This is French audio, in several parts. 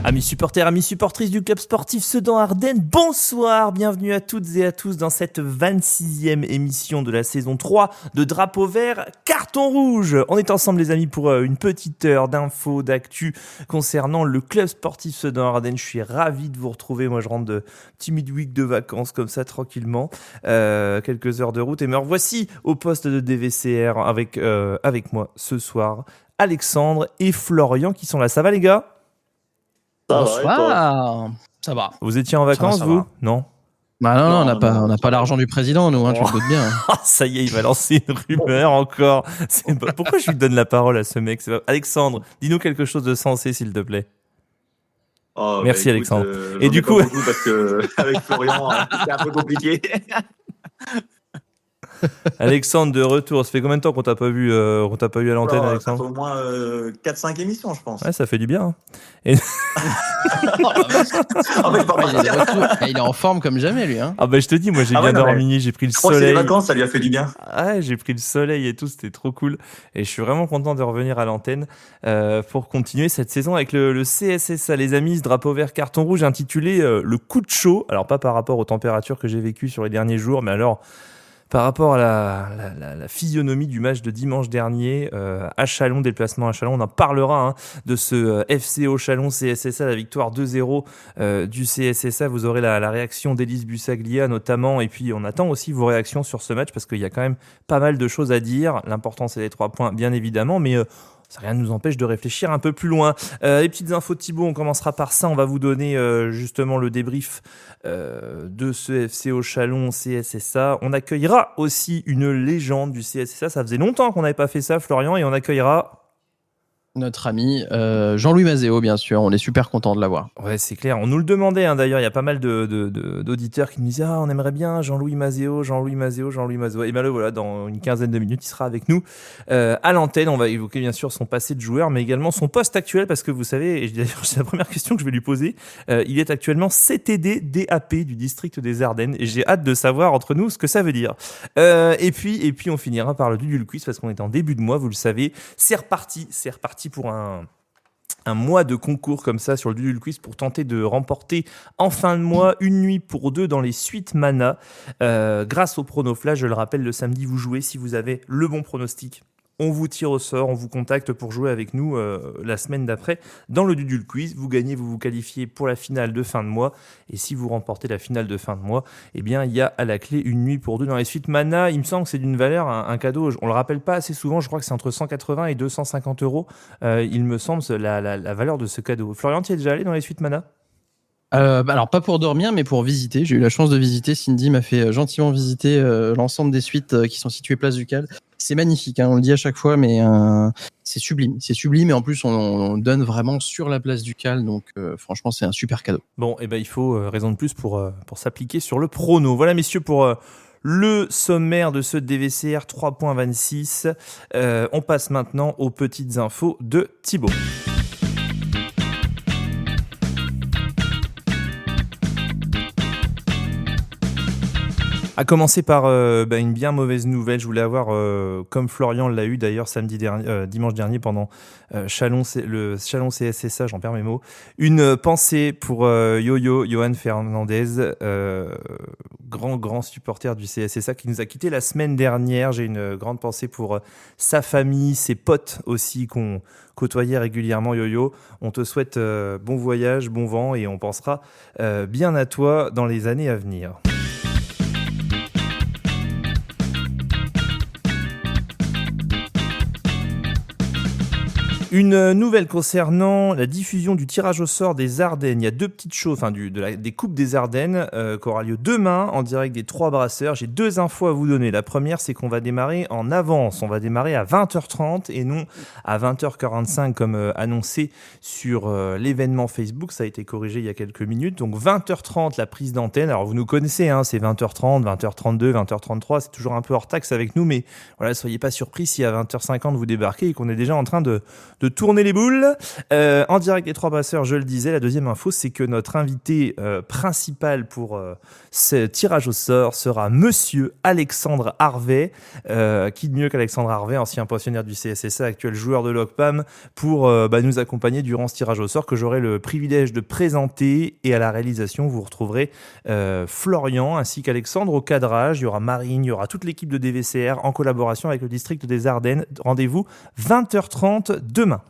Amis supporters, amis supportrices du club sportif Sedan-Ardennes, bonsoir, bienvenue à toutes et à tous dans cette 26e émission de la saison 3 de Drapeau Vert, Carton Rouge. On est ensemble les amis pour une petite heure d'infos, d'actu concernant le club sportif Sedan-Ardennes. Je suis ravi de vous retrouver, moi je rentre de petit midweek de vacances comme ça tranquillement, quelques heures de route et me revoici au poste de DVCR avec moi ce soir, Alexandre et Florian qui sont là. Ça va les gars ? Bonsoir. Ça va. Vous étiez en vacances, vous ? Non. Bah non, on n'a pas l'argent du président, nous, tu le doutes bien. Ça y est, il va lancer une rumeur encore. Pourquoi je lui donne la parole à ce mec ? Alexandre, dis-nous quelque chose de sensé, s'il te plaît. Oh, merci, écoute, Alexandre. Et du coup, parce que avec Florian, c'est un peu compliqué. Alexandre de retour. Ça fait combien de temps qu'on t'a pas vu à l'antenne, Alexandre ? Ça fait au moins 4-5 émissions, je pense. Ouais, ça fait du bien. Il est en forme comme jamais, lui. Ah bah je te dis, moi j'ai bien dormi, j'ai pris le soleil. Les vacances, ça lui a fait du bien. Ouais, j'ai pris le soleil et tout, c'était trop cool. Et je suis vraiment content de revenir à l'antenne pour continuer cette saison avec le CSSA, les amis, ce drapeau vert carton rouge intitulé le coup de chaud. Alors pas par rapport aux températures que j'ai vécues sur les derniers jours, mais alors par rapport à la physionomie du match de dimanche dernier à Châlons, déplacement à Châlons, on en parlera de ce FCO Châlons CSSA, la victoire 2-0 du CSSA. Vous aurez la réaction d'Élise Bussaglia notamment, et puis on attend aussi vos réactions sur ce match parce qu'il y a quand même pas mal de choses à dire. L'important c'est les 3 points bien évidemment, mais ça rien ne nous empêche de réfléchir un peu plus loin. Les petites infos de Thibaut, on commencera par ça. On va vous donner justement le débrief de ce FCO Châlons CSSA. On accueillera aussi une légende du CSSA. Ça faisait longtemps qu'on n'avait pas fait ça, Florian, et on accueillera notre ami Jean-Louis Mazéo, bien sûr. On est super content de l'avoir. Ouais, c'est clair. On nous le demandait, d'ailleurs. Il y a pas mal d'auditeurs qui nous disaient « Ah, on aimerait bien Jean-Louis Mazéo. » Et bien là, voilà, dans une quinzaine de minutes, il sera avec nous à l'antenne. On va évoquer, bien sûr, son passé de joueur, mais également son poste actuel, parce que vous savez, et d'ailleurs, c'est la première question que je vais lui poser, il est actuellement CTD DAP du district des Ardennes, et j'ai hâte de savoir, entre nous, ce que ça veut dire. Et puis, on finira par le Dudul Quiz, parce qu'on est en début de mois, vous le savez. C'est reparti pour un mois de concours comme ça sur le Dudul Quiz pour tenter de remporter en fin de mois une nuit pour 2 dans les suites Mana. Grâce au Pronoflash, je le rappelle, le samedi vous jouez. Si vous avez le bon pronostic, on vous tire au sort, on vous contacte pour jouer avec nous la semaine d'après dans le Dudul Quiz. Vous gagnez, vous vous qualifiez pour la finale de fin de mois. Et si vous remportez la finale de fin de mois, eh bien, il y a à la clé une nuit pour 2 dans les suites Mana. Il me semble que c'est d'une valeur, un cadeau. On le rappelle pas assez souvent, je crois que c'est entre 180 et 250 euros. Il me semble la valeur de ce cadeau. Florian, tu es déjà allé dans les suites Mana ? Alors pas pour dormir, mais pour visiter. J'ai eu la chance de visiter. Cindy m'a fait gentiment visiter l'ensemble des suites qui sont situées place Ducale. C'est magnifique, on le dit à chaque fois, mais c'est sublime. C'est sublime et en plus on donne vraiment sur la place Ducale, donc franchement c'est un super cadeau. Bon, et ben il faut raison de plus pour s'appliquer sur le prono. Voilà messieurs pour le sommaire de ce DVCR 3.26. On passe maintenant aux petites infos de Thibaut. À commencer par une bien mauvaise nouvelle. Je voulais avoir, comme Florian l'a eu d'ailleurs dimanche dernier pendant le Châlons CSSA, j'en perds mes mots, une pensée pour Johan Fernandez, grand supporter du CSSA qui nous a quittés la semaine dernière. J'ai une grande pensée pour sa famille, ses potes aussi qu'on côtoyait régulièrement. Yo-Yo, on te souhaite bon voyage, bon vent et on pensera bien à toi dans les années à venir. Une nouvelle concernant la diffusion du tirage au sort des Ardennes. Il y a 2 petites choses, des Coupes des Ardennes qui aura lieu demain en direct des 3 brasseurs. J'ai 2 infos à vous donner. La première, c'est qu'on va démarrer en avance. On va démarrer à 20h30 et non à 20h45 comme annoncé sur l'événement Facebook. Ça a été corrigé il y a quelques minutes. Donc 20h30 la prise d'antenne. Alors vous nous connaissez, c'est 20h30, 20h32, 20h33. C'est toujours un peu hors taxe avec nous, mais voilà, soyez pas surpris si à 20h50 vous débarquez et qu'on est déjà en train de de tourner les boules. En direct des Trois Passeurs, je le disais, la deuxième info, c'est que notre invité principal pour ce tirage au sort sera Monsieur Alexandre Harvey. Qui de mieux qu'Alexandre Harvey, ancien pensionnaire du CSSA, actuel joueur de l'OCPAM, pour nous accompagner durant ce tirage au sort que j'aurai le privilège de présenter. Et à la réalisation, vous retrouverez Florian ainsi qu'Alexandre au cadrage. Il y aura Marine, il y aura toute l'équipe de DVCR en collaboration avec le district des Ardennes. Rendez-vous 20h30 demain.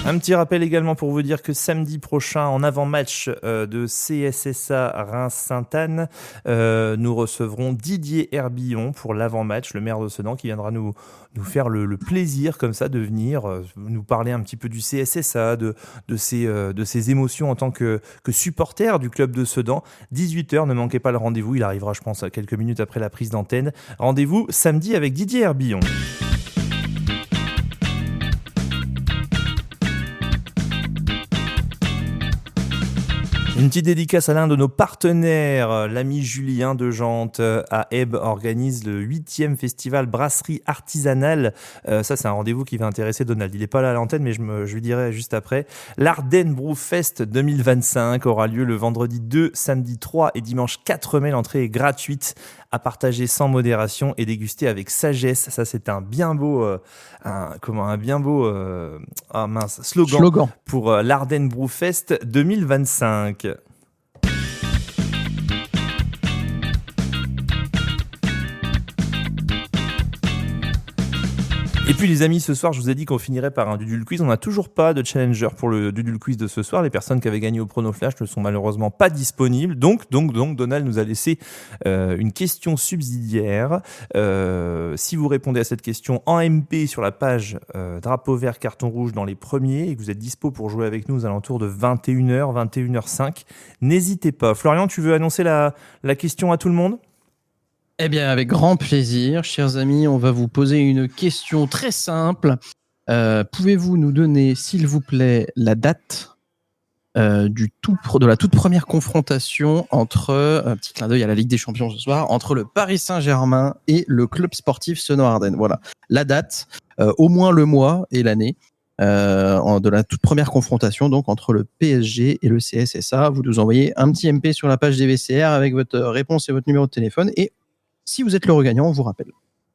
Un petit rappel également pour vous dire que samedi prochain, en avant-match de CSSA Reims-Sainte-Anne, nous recevrons Didier Herbillon pour l'avant-match, le maire de Sedan, qui viendra nous faire le plaisir comme ça de venir nous parler un petit peu du CSSA, de ses émotions en tant que supporter du club de Sedan. 18h, ne manquez pas le rendez-vous, il arrivera je pense quelques minutes après la prise d'antenne. Rendez-vous samedi avec Didier Herbillon. Une petite dédicace à l'un de nos partenaires, l'ami Julien de Gentes à Ebbe organise le 8e festival brasserie artisanale. Ça, c'est un rendez-vous qui va intéresser Donald. Il n'est pas là à l'antenne, mais je lui dirai juste après. L'Ardennes Brewfest 2025 aura lieu le vendredi 2, samedi 3 et dimanche 4 mai. L'entrée est gratuite, à partager sans modération et déguster avec sagesse. Ça, c'est un bien beau, slogan pour l'Ardennes Brewfest 2025. Et puis les amis, ce soir, je vous ai dit qu'on finirait par un Dudul Quiz. On n'a toujours pas de challenger pour le Dudul Quiz de ce soir. Les personnes qui avaient gagné au Prono Flash ne sont malheureusement pas disponibles. Donc, Donald nous a laissé une question subsidiaire. Si vous répondez à cette question en MP sur la page drapeau vert, carton rouge dans les premiers et que vous êtes dispo pour jouer avec nous aux alentours de 21h, 21h05, n'hésitez pas. Florian, tu veux annoncer la question à tout le monde ? Eh bien, avec grand plaisir, chers amis, on va vous poser une question très simple. Pouvez-vous nous donner, s'il vous plaît, la date de la toute première confrontation entre, un petit clin d'œil à la Ligue des Champions ce soir, entre le Paris Saint-Germain et le club sportif Sedan-Ardennes. Voilà, la date, au moins le mois et l'année de la toute première confrontation, donc entre le PSG et le CSSA. Vous nous envoyez un petit MP sur la page des VCR avec votre réponse et votre numéro de téléphone et si vous êtes l'heureux gagnant, on vous rappelle.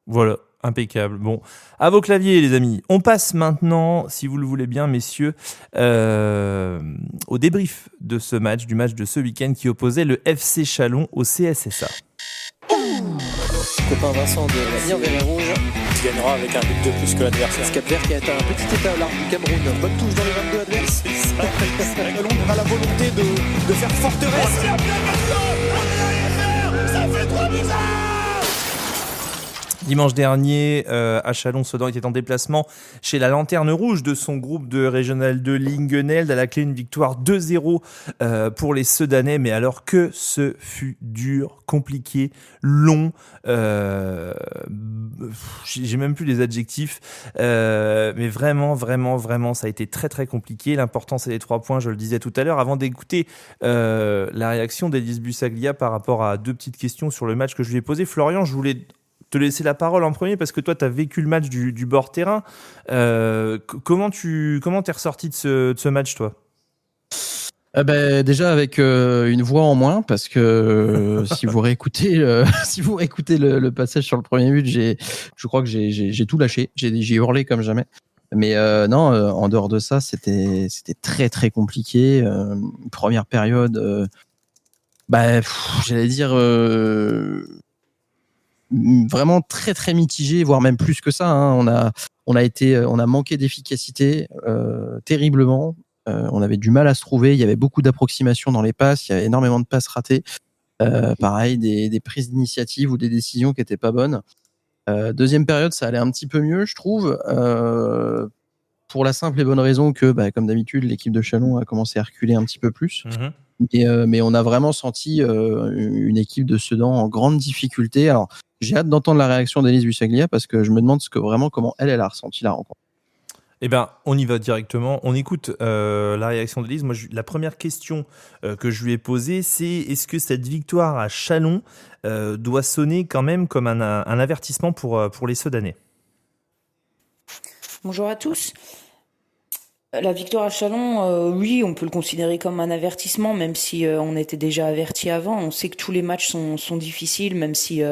Voilà, impeccable. Bon, à vos claviers, les amis. On passe maintenant, si vous le voulez bien, messieurs, au débrief de ce match, du match de ce week-end qui opposait le FC Chalon au CSSA. Copain Vincent de l'avenir Vert et Rouge qui gagnera avec un but de plus que l'adversaire. Cap-Vert qui a été un petit étalard du Cameroun. Bonne touche dans les 22 adverses. On a la volonté de faire forteresse. Ça fait 3 buts. Dimanche dernier, à Chalon, Sedan était en déplacement chez la Lanterne Rouge de son groupe de Régional 2 Lingeneld. À la clé, une victoire 2-0 pour les Sedanais. Mais alors que ce fut dur, compliqué, long. J'ai même plus les adjectifs. Mais vraiment, ça a été très, très compliqué. L'important, c'est les 3 points, je le disais tout à l'heure. Avant d'écouter la réaction d'Élise Bussaglia par rapport à 2 petites questions sur le match que je lui ai posé, Florian, je voulais te laisser la parole en premier parce que toi, tu as vécu le match du bord terrain. Comment t'es ressorti de ce match, toi ? Déjà avec une voix en moins parce que si vous réécoutez le passage sur le premier but, je crois que j'ai tout lâché, j'ai hurlé comme jamais. Mais en dehors de ça, c'était très très compliqué. Première période, j'allais dire vraiment très très mitigé, voire même plus que ça. Hein. On a manqué d'efficacité terriblement. On avait du mal à se trouver. Il y avait beaucoup d'approximations dans les passes. Il y avait énormément de passes ratées. Pareil, des prises d'initiative ou des décisions qui étaient pas bonnes. Deuxième période, ça allait un petit peu mieux, je trouve. Pour la simple et bonne raison que, comme d'habitude, l'équipe de Chalon a commencé à reculer un petit peu plus. Mais on a vraiment senti une équipe de Sedan en grande difficulté. Alors, j'ai hâte d'entendre la réaction d'Élise Bussaglia parce que je me demande comment elle a ressenti la rencontre. Eh ben, on y va directement. On écoute la réaction d'Élise. Moi, la première question que je lui ai posée, c'est est-ce que cette victoire à Chalon doit sonner quand même comme un avertissement pour les Sedanais? Bonjour à tous. La victoire à Chalon, oui, on peut le considérer comme un avertissement, même si on était déjà averti avant. On sait que tous les matchs sont difficiles, même si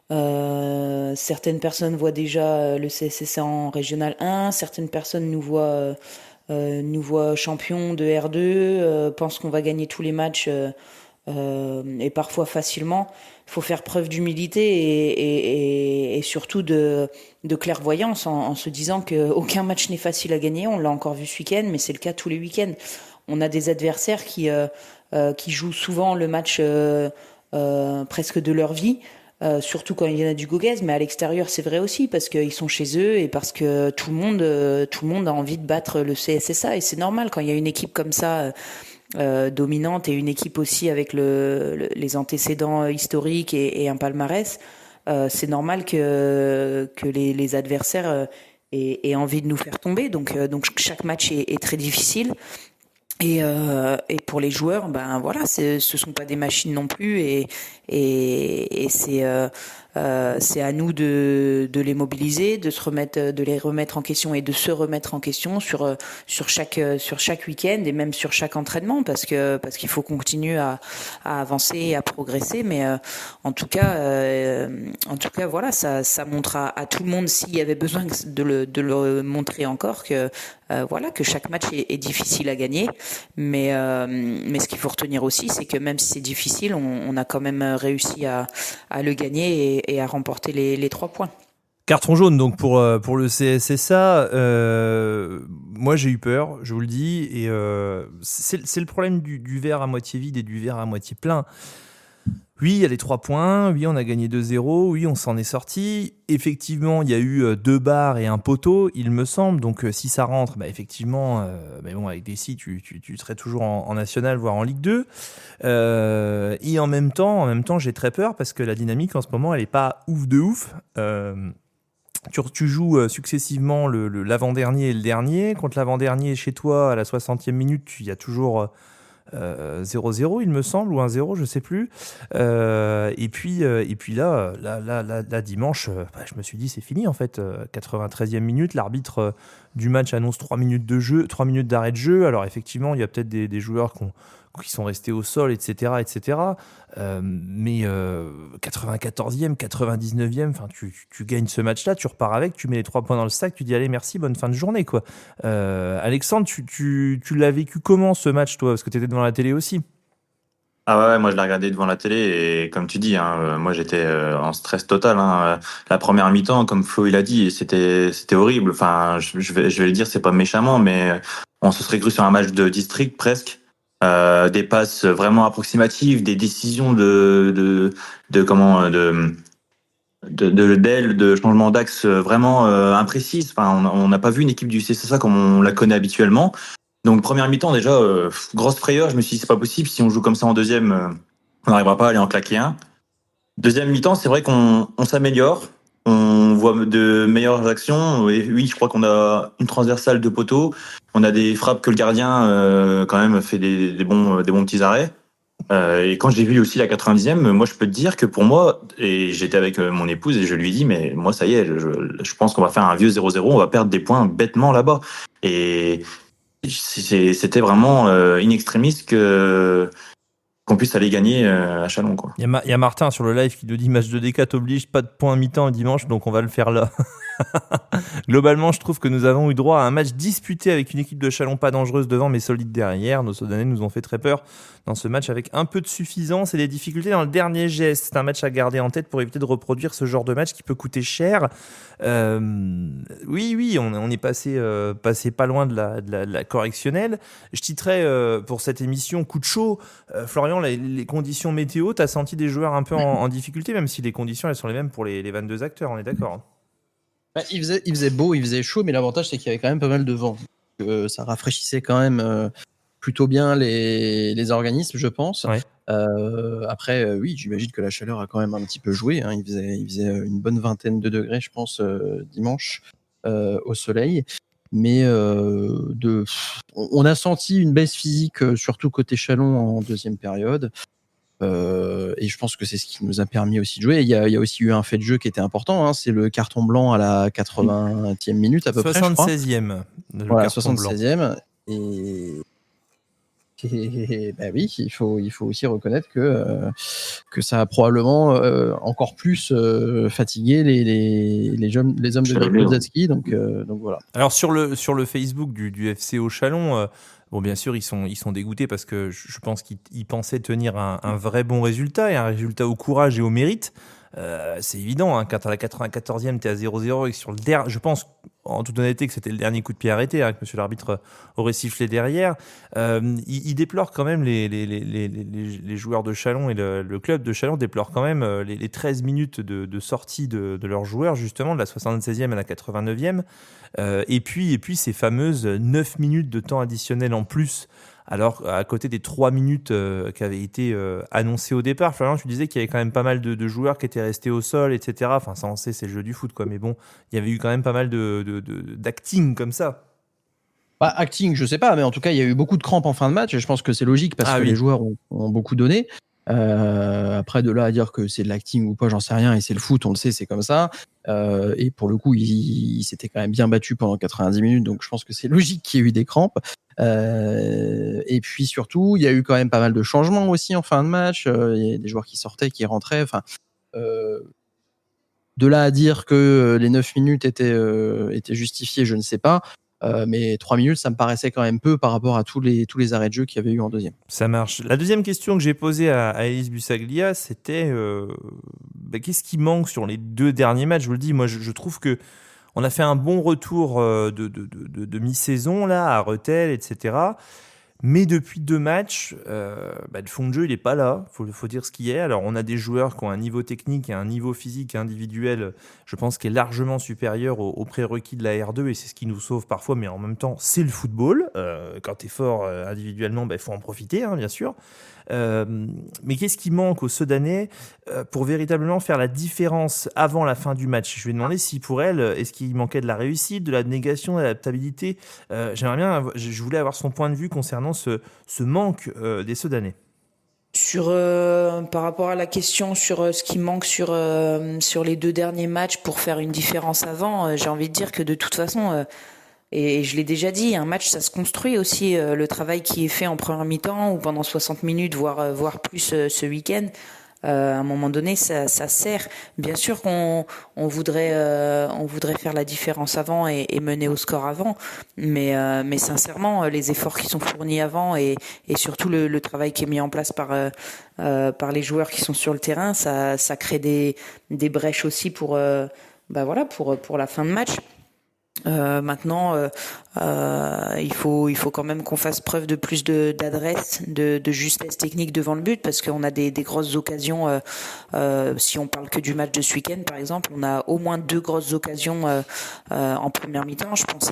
certaines personnes voient déjà le CSSA en Régional 1, certaines personnes nous voient champions de R2, pensent qu'on va gagner tous les matchs et parfois facilement. Il faut faire preuve d'humilité et surtout de clairvoyance en se disant qu'aucun match n'est facile à gagner. On l'a encore vu ce week-end, mais c'est le cas tous les week-ends. On a des adversaires qui jouent souvent le match presque de leur vie. Surtout quand il y en a du Gauguez, mais à l'extérieur c'est vrai aussi parce qu'ils sont chez eux et parce que tout le monde a envie de battre le CSSA et c'est normal quand il y a une équipe comme ça dominante et une équipe aussi avec les antécédents historiques et un palmarès, c'est normal que les adversaires aient envie de nous faire tomber. Donc chaque match est très difficile. Et pour les joueurs, ben voilà, ce sont pas des machines non plus, et c'est à nous de les mobiliser, de les remettre en question et de se remettre en question sur chaque week-end et même sur chaque entraînement, parce qu'il faut continuer à avancer et à progresser. Mais en tout cas, voilà, ça montre à tout le monde, s'il y avait besoin de le montrer encore, que voilà, que chaque match est difficile à gagner, mais ce qu'il faut retenir aussi, c'est que même si c'est difficile, on a quand même réussi à le gagner et à remporter les 3 points. Carton jaune donc pour le CSSA. Moi j'ai eu peur, je vous le dis, et c'est le problème du verre à moitié vide et du verre à moitié plein. Oui, il y a les 3 points, oui, on a gagné 2-0, oui, on s'en est sorti. Effectivement, il y a eu 2 barres et un poteau, il me semble. Donc, si ça rentre, bah, effectivement, mais bon, avec Dessy, tu serais toujours en national, voire en Ligue 2. Et en même temps, j'ai très peur parce que la dynamique en ce moment, elle est pas ouf de ouf. Tu joues successivement l'avant-dernier et le dernier. Contre l'avant-dernier, chez toi, à la 60e minute, il y a toujours 0-0 il me semble, ou 1-0 je sais plus, et puis là dimanche, je me suis dit c'est fini en fait. 93e minute, l'arbitre du match annonce 3 minutes de jeu, 3 minutes d'arrêt de jeu. Alors effectivement il y a peut-être des joueurs qui sont restés au sol, etc. Mais 94e, 99e, enfin tu gagnes ce match-là, tu repars avec, tu mets les 3 points dans le sac, tu dis allez merci, bonne fin de journée quoi. Alexandre, tu l'as vécu comment ce match toi, parce que tu étais devant la télé aussi? Ah ouais, moi je l'ai regardé devant la télé et comme tu dis, hein, moi j'étais en stress total. Hein. La première mi-temps, comme Flo il a dit, c'était horrible. Enfin, je vais le dire, c'est pas méchamment, mais on se serait cru sur un match de district presque. Des passes vraiment approximatives, des décisions de d'aile, de changement d'axe vraiment imprécises. Enfin, on n'a pas vu une équipe du CSSA comme on la connaît habituellement. Donc première mi-temps déjà, grosse frayeur. Je me suis dit c'est pas possible, si on joue comme ça en deuxième, on n'arrivera pas à aller en claquer un. Deuxième mi-temps, c'est vrai qu'on s'améliore, on voit de meilleures actions. Et oui, je crois qu'on a une transversale de poteau, on a des frappes que le gardien quand même fait des bons petits arrêts. Et quand j'ai vu aussi la 90e, moi je peux te dire que pour moi, et j'étais avec mon épouse et je lui ai dit mais moi ça y est, je pense qu'on va faire un vieux 0-0, on va perdre des points bêtement là-bas. Et c'était vraiment in extremis qu'on puisse aller gagner à Chalon, quoi. Il y a Martin sur le live qui nous dit match de D4 oblige, pas de points mi-temps dimanche, donc on va le faire là. Globalement, je trouve que nous avons eu droit à un match disputé avec une équipe de Chalon pas dangereuse devant mais solide derrière. Nos Sedanais nous ont fait très peur dans ce match avec un peu de suffisance et des difficultés dans le dernier geste. C'est un match à garder en tête pour éviter de reproduire ce genre de match qui peut coûter cher. Oui, on est passé pas loin de la correctionnelle. Je titrais pour cette émission coup de chaud. Florian, les conditions météo, t'as senti des joueurs un peu en difficulté, même si les conditions elles sont les mêmes pour les 22 acteurs, on est d'accord? Il faisait beau, il faisait chaud, mais l'avantage c'est qu'il y avait quand même pas mal de vent. Ça rafraîchissait quand même plutôt bien les organismes, je pense. Ouais. Après, oui, j'imagine que la chaleur a quand même un petit peu joué. Hein. Il faisait une bonne vingtaine de degrés, je pense, dimanche au soleil. Mais on a senti une baisse physique, surtout côté Chalon en deuxième période. Et je pense que c'est ce qui nous a permis aussi de jouer. Il y a aussi eu un fait de jeu qui était important, hein, c'est le carton blanc à la 80e minute à peu près, je crois. 76e. Voilà, 76e. Et bah oui, il faut aussi reconnaître que ça a probablement encore plus fatigué les hommes de Greg Kozatski. Donc voilà. Alors sur le Facebook du FCO Chalon, bon, bien sûr, ils sont dégoûtés parce que je pense qu'ils pensaient tenir un vrai bon résultat et un résultat au courage et au mérite. C'est évident, hein, quand à la 94e, tu es à 0-0 et que sur le dernier, je pense en toute honnêteté que c'était le dernier coup de pied arrêté, hein, que monsieur l'arbitre aurait sifflé derrière. Il déplore quand même les joueurs de Chalon et le club de Chalon déplore quand même les 13 minutes de sortie de leurs joueurs, justement, de la 76e à la 89e. Et puis ces fameuses 9 minutes de temps additionnel en plus, alors à côté des 3 minutes qui avaient été annoncées au départ. Florian, tu disais qu'il y avait quand même pas mal de joueurs qui étaient restés au sol, etc. Enfin, ça on sait, c'est le jeu du foot, quoi. Mais bon, il y avait eu quand même pas mal d'acting comme ça. Bah, acting, je sais pas, mais en tout cas, il y a eu beaucoup de crampes en fin de match et je pense que c'est logique parce que les joueurs ont beaucoup donné. Après, de là à dire que c'est de l'acting ou pas, j'en sais rien, et c'est le foot, on le sait, c'est comme ça. Et pour le coup, il s'était quand même bien battu pendant 90 minutes, donc je pense que c'est logique qu'il y ait eu des crampes. Et puis surtout, il y a eu quand même pas mal de changements aussi en fin de match. Il y a des joueurs qui sortaient, qui rentraient. Enfin, de là à dire que les 9 minutes étaient justifiées, je ne sais pas. Mais 3 minutes, ça me paraissait quand même peu par rapport à tous les arrêts de jeu qu'il y avait eu en deuxième. Ça marche. La deuxième question que j'ai posée à Elise Bussaglia, c'était qu'est-ce qui manque sur les 2 derniers matchs? Je vous le dis, moi je trouve que on a fait un bon retour de mi-saison là, à Rethel, etc. Mais depuis 2 matchs, le fond de jeu, il n'est pas là. Faut dire ce qui est. Alors, on a des joueurs qui ont un niveau technique et un niveau physique individuel, je pense, qui est largement supérieur aux prérequis de la R2, et c'est ce qui nous sauve parfois, mais en même temps, c'est le football. Quand tu es fort individuellement, il faut en profiter, hein, bien sûr. Mais qu'est-ce qui manque aux Sedanais pour véritablement faire la différence avant la fin du match? Je vais demander si pour elle, est-ce qu'il manquait de la réussite, de la négation, de l'adaptabilité? Je voulais avoir son point de vue concernant ce manque des Sedanais. Par rapport à la question sur ce qui manque sur les 2 derniers matchs pour faire une différence avant, j'ai envie de dire que de toute façon, et je l'ai déjà dit, un match ça se construit aussi, le travail qui est fait en première mi-temps ou pendant 60 minutes, voire plus ce week-end. À un moment donné, ça sert. Bien sûr qu'on voudrait faire la différence avant et mener au score avant, mais sincèrement, les efforts qui sont fournis avant et surtout le travail qui est mis en place par les joueurs qui sont sur le terrain, ça crée des brèches aussi pour la fin de match. Maintenant, il faut quand même qu'on fasse preuve de plus d'adresse, de justesse technique devant le but, parce qu'on a des grosses occasions. Si on parle que du match de ce week-end, par exemple, on a au moins 2 grosses occasions en première mi-temps. Je pense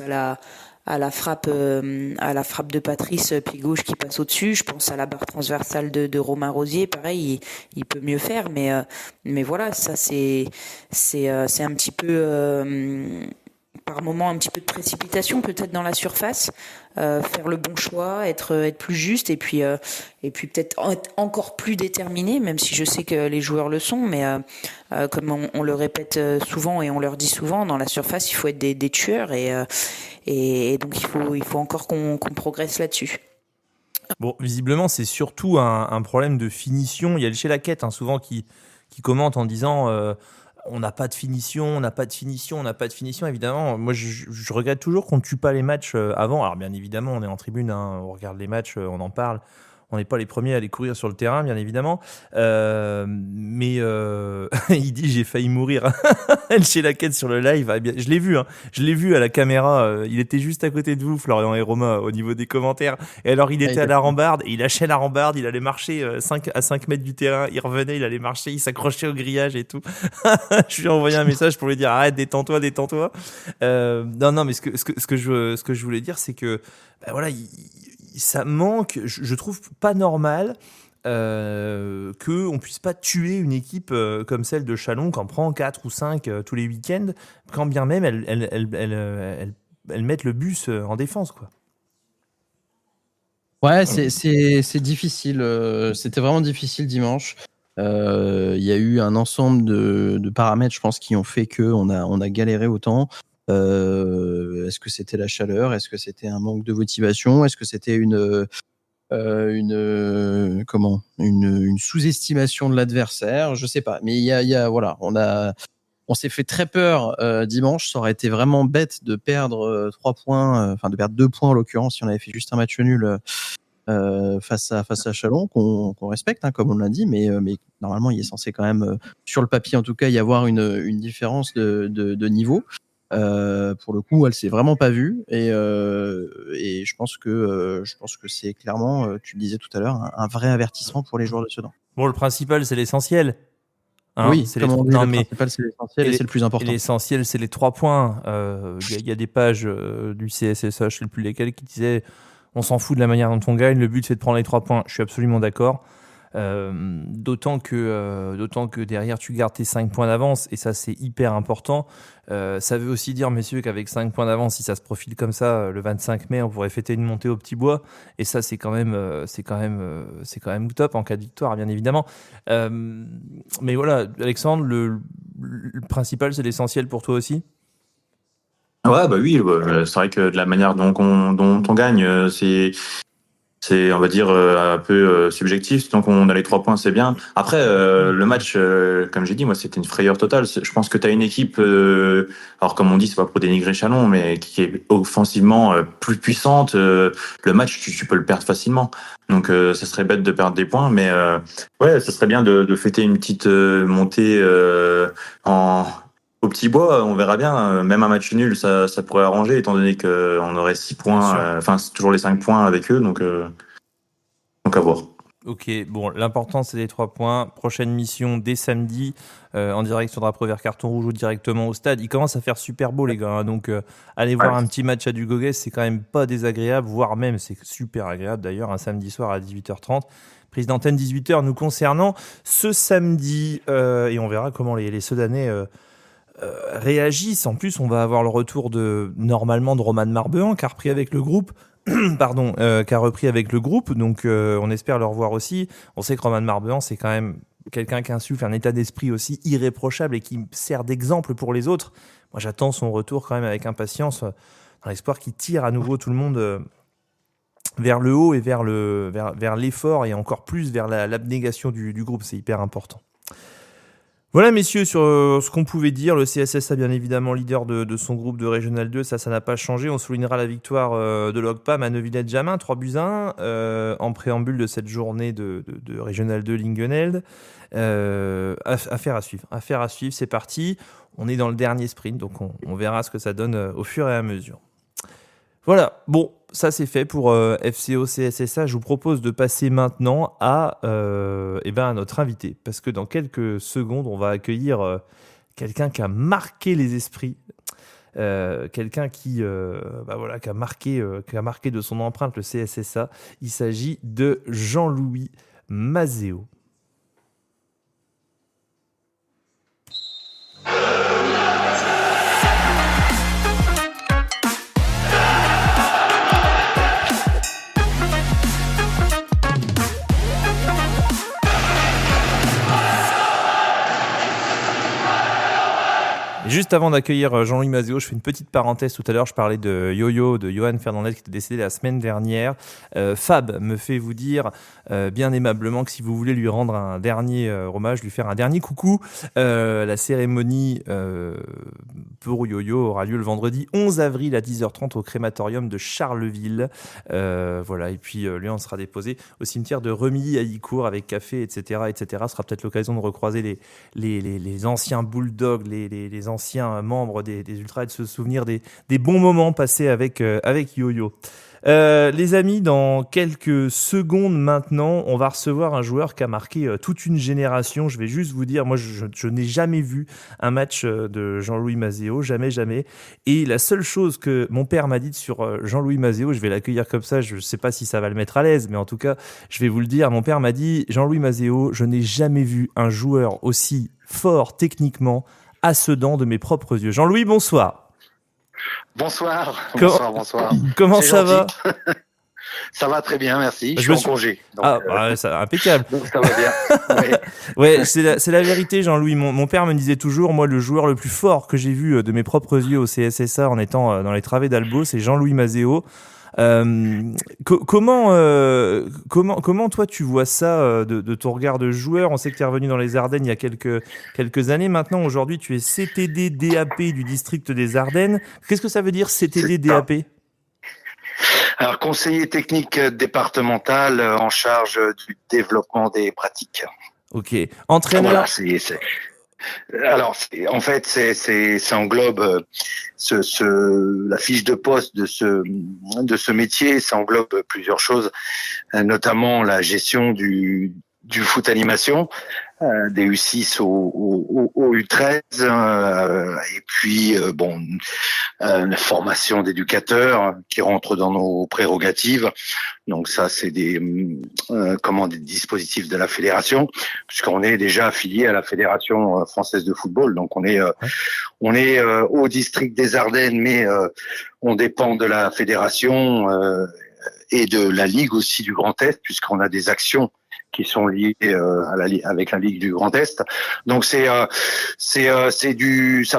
à la frappe de Patrice pied gauche qui passe au-dessus. Je pense à la barre transversale de Romain Rosier. Pareil, il peut mieux faire, mais voilà, ça c'est un petit peu par moment un petit peu de précipitation peut-être dans la surface, faire le bon choix, être plus juste et puis peut-être être encore plus déterminé, même si je sais que les joueurs le sont, mais comme on le répète souvent et on leur dit souvent, dans la surface il faut être des tueurs et donc il faut encore qu'on progresse là-dessus. Bon, visiblement c'est surtout un problème de finition. Il y a le chez Laquette souvent qui commente en disant on n'a pas de finition. Évidemment, moi, je regrette toujours qu'on ne tue pas les matchs avant. Alors, bien évidemment, on est en tribune, on regarde les matchs, on en parle. On n'est pas les premiers à aller courir sur le terrain, bien évidemment. Mais il dit j'ai failli mourir. Chez Laquette sur le live, je l'ai vu. Je l'ai vu à la caméra. Il était juste à côté de vous, Florian et Romain, au niveau des commentaires. Et alors il était à la rambarde. Et il lâchait la rambarde. Il allait marcher à 5 mètres du terrain. Il revenait, il allait marcher. Il s'accrochait au grillage et tout. Je lui ai envoyé un message pour lui dire arrête, détends-toi. Non, mais ce que je voulais dire, c'est que voilà. Ça manque, je trouve pas normal qu'on puisse pas tuer une équipe comme celle de Chalon qui en prend 4 ou 5 tous les week-ends, quand bien même elle elles mettent le bus en défense, quoi. Ouais, c'est difficile. C'était vraiment difficile dimanche. Il y a eu un ensemble de paramètres, je pense, qui ont fait qu'on a galéré autant. Est-ce que c'était la chaleur? Est-ce que c'était un manque de motivation? Est-ce que c'était une sous-estimation de l'adversaire? Je sais pas. Mais voilà, on s'est fait très peur dimanche. Ça aurait été vraiment bête de perdre 3 points, de perdre 2 points en l'occurrence si on avait fait juste un match nul face à Chalon, qu'on respecte, comme on l'a dit, mais normalement il est censé quand même, sur le papier en tout cas, y avoir une différence de niveau. Pour le coup, elle s'est vraiment pas vue et je pense que c'est clairement, tu le disais tout à l'heure, un vrai avertissement pour les joueurs de Sedan. Bon, le principal, c'est l'essentiel. Oui, c'est comme on dit, principal, c'est l'essentiel et c'est le plus important. L'essentiel, c'est les 3 points. Il y a des pages du CSSA, je sais plus lesquelles, qui disaient on s'en fout de la manière dont on gagne, le but c'est de prendre les 3 points. Je suis absolument d'accord. D'autant que derrière tu gardes tes 5 points d'avance et ça c'est hyper important. Ça veut aussi dire, messieurs, qu'avec 5 points d'avance, si ça se profile comme ça, le 25 mai on pourrait fêter une montée au petit bois et ça c'est quand même top en cas de victoire, bien évidemment. Mais voilà, Alexandre, le principal, c'est l'essentiel pour toi aussi? Ouais, bah oui, c'est vrai que de la manière dont on gagne, c'est on va dire un peu subjectif. Donc on a les 3 points, c'est bien. Après le match, comme j'ai dit, moi c'était une frayeur totale. Je pense que tu as une équipe, alors comme on dit, c'est pas pour dénigrer Chalon, mais qui est offensivement plus puissante. Le match, tu peux le perdre facilement. Donc ça serait bête de perdre des points, mais ouais, ça serait bien de fêter une petite montée au petit bois. On verra bien. Même un match nul, ça pourrait arranger, étant donné qu'on aurait 6 points. Enfin, c'est toujours les 5 points avec eux, donc à voir. Ok, bon, l'important c'est les 3 points. Prochaine mission dès samedi, en direct sur Drapeau Vert Carton Rouge ou directement au stade. Il commence à faire super beau, les gars, donc allez voir un petit match à Dugoguès, c'est quand même pas désagréable, voire même c'est super agréable d'ailleurs, un samedi soir à 18h30. Prise d'antenne 18h nous concernant ce samedi, et on verra comment les Sedanais réagissent. En plus, on va avoir le retour normalement de Roman Marbehan, qui a repris avec le groupe. Donc on espère le revoir aussi. On sait que Roman Marbehan, c'est quand même quelqu'un qui insuffle un état d'esprit aussi irréprochable et qui sert d'exemple pour les autres. Moi, j'attends son retour quand même avec impatience, dans l'espoir qu'il tire à nouveau tout le monde vers le haut et vers l'effort et encore plus vers l'abnégation du groupe. C'est hyper important. Voilà, messieurs, sur ce qu'on pouvait dire. Le CSS a bien évidemment leader de son groupe de Régional 2, ça n'a pas changé. On soulignera la victoire de l'Ogpam à Neuvillette-Jamin, 3-1, en préambule de cette journée de Régional 2 Lingeneld. Affaire à suivre, c'est parti. On est dans le dernier sprint, donc on verra ce que ça donne au fur et à mesure. Voilà, bon, ça c'est fait pour FCO CSSA. Je vous propose de passer maintenant à notre invité, parce que dans quelques secondes, on va accueillir quelqu'un qui a marqué les esprits, quelqu'un qui a marqué de son empreinte le CSSA. Il s'agit de Jean-Louis Mazéo. Juste avant d'accueillir Jean-Louis Mazéo, je fais une petite parenthèse. Tout à l'heure, je parlais de Yo-Yo, de Johan Fernandez, qui était décédé la semaine dernière. Fab me fait vous dire bien aimablement que si vous voulez lui rendre un dernier hommage, lui faire un dernier coucou, la cérémonie pour Yo-Yo aura lieu le vendredi 11 avril à 10h30 au crématorium de Charleville. Voilà, et puis lui, on sera déposé au cimetière de Remilly à Icourt avec café, etc. Ce sera peut-être l'occasion de recroiser les anciens Bulldogs, les anciens membres des Ultras et de se souvenir des bons moments passés avec Yo-Yo. Les amis, dans quelques secondes maintenant, on va recevoir un joueur qui a marqué toute une génération. Je vais juste vous dire, moi je n'ai jamais vu un match de Jean-Louis Mazéo, jamais. Et la seule chose que mon père m'a dite sur Jean-Louis Mazéo, je vais l'accueillir comme ça, je ne sais pas si ça va le mettre à l'aise, mais en tout cas, je vais vous le dire. Mon père m'a dit, Jean-Louis Mazéo, je n'ai jamais vu un joueur aussi fort techniquement à Sedan de mes propres yeux. Jean-Louis, bonsoir. Bonsoir, Comment- bonsoir. Comment C'est ça va? gentil. Ça va très bien, merci. Je Je me suis suis- en congé. Donc, Ah, bah, ça, impeccable. donc ça va bien. Oui. Ouais, c'est la vérité, Jean-Louis. Mon père me disait toujours, moi, le joueur le plus fort que j'ai vu de mes propres yeux au CSSA en étant dans les travées d'Albo, c'est Jean-Louis Mazeo. Comment toi tu vois ça de ton regard de joueur? On sait que tu es revenu dans les Ardennes il y a quelques années maintenant. Aujourd'hui, tu es CTD DAP du district des Ardennes. Qu'est-ce que ça veut dire CTD C'est ça. DAP? Alors, conseiller technique départemental en charge du développement des pratiques. Ok. Entraîneur. Voilà, alors, en fait, ça englobe la fiche de poste de ce métier. Ça englobe plusieurs choses, notamment la gestion du foot animation, des U6 au U13, et puis la formation d'éducateurs qui rentre dans nos prérogatives. Donc ça, c'est des dispositifs de la fédération, puisqu'on est déjà affilié à la Fédération française de football. Donc on est au district des Ardennes, mais on dépend de la fédération et de la Ligue aussi du Grand Est, puisqu'on a des actions qui sont liées avec la Ligue du Grand Est. Donc ça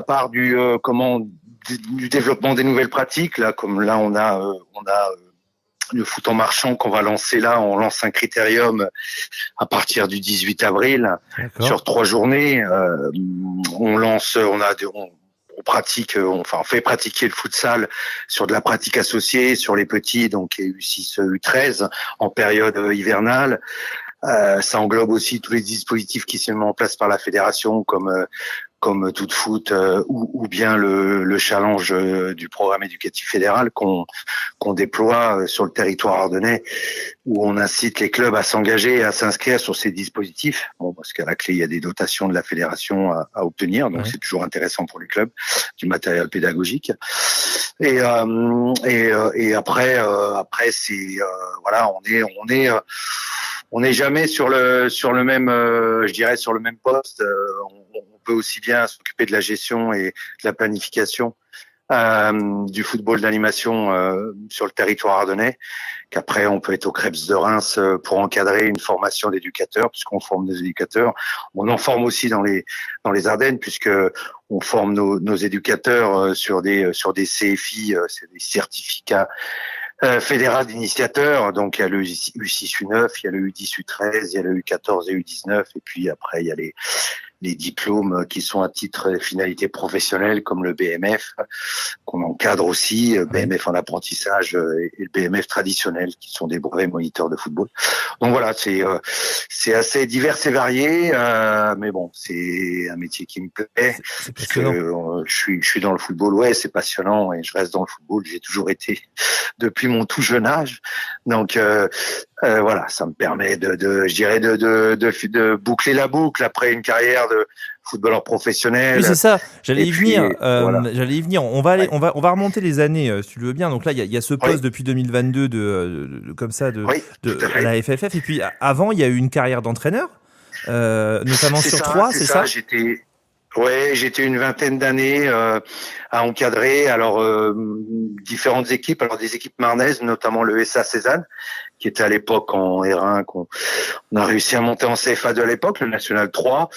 part du développement des nouvelles pratiques. Là, comme là, on a le foot en marchand qu'on va lancer là. On lance un critérium à partir du 18 avril sur 3 journées. On fait pratiquer le futsal sur de la pratique associée sur les petits, donc U6, U13 en période hivernale. Ça englobe aussi tous les dispositifs qui sont mis en place par la fédération, comme tout foot ou bien le challenge du programme éducatif fédéral qu'on déploie sur le territoire ardennais, où on incite les clubs à s'engager et à s'inscrire sur ces dispositifs. Bon, parce qu'à la clé, il y a des dotations de la fédération à obtenir, donc c'est toujours intéressant pour les clubs, du matériel pédagogique. Et après c'est voilà, on n'est jamais sur le même, je dirais, sur le même poste. On peut aussi bien s'occuper de la gestion et de la planification du football d'animation sur le territoire ardennais, qu'après on peut être au Krebs de Reims pour encadrer une formation d'éducateurs, puisqu'on forme des éducateurs. On en forme aussi dans les Ardennes, puisque on forme nos éducateurs sur des CFI, c'est des certificats fédéral d'initiateurs. Donc il y a le U6, U9, il y a le U10, U13, il y a le U14 et U19, et puis après il y a les diplômes qui sont à titre finalité professionnelle, comme le BMF qu'on encadre aussi, BMF en apprentissage et le BMF traditionnel, qui sont des brevets moniteurs de football. Donc voilà, c'est assez divers et varié, mais bon, c'est un métier qui me plaît, parce que je suis dans le football. Ouais, c'est passionnant, et je reste dans le football. J'ai toujours été depuis mon tout jeune âge. Donc voilà, ça me permet de boucler la boucle après une carrière de footballeur professionnel. Oui, c'est ça. J'allais y venir. Voilà. J'allais y venir. On va remonter les années, si tu le veux bien. Donc là, il y a ce poste depuis 2022 à la FFF. Et puis avant, il y a eu une carrière d'entraîneur, notamment sur 3, c'est ça? J'étais une vingtaine d'années à encadrer différentes équipes, des équipes marnaises, notamment le SA Cézanne, qui était à l'époque en R1, qu'on a réussi à monter en CFA2 à l'époque, le National 3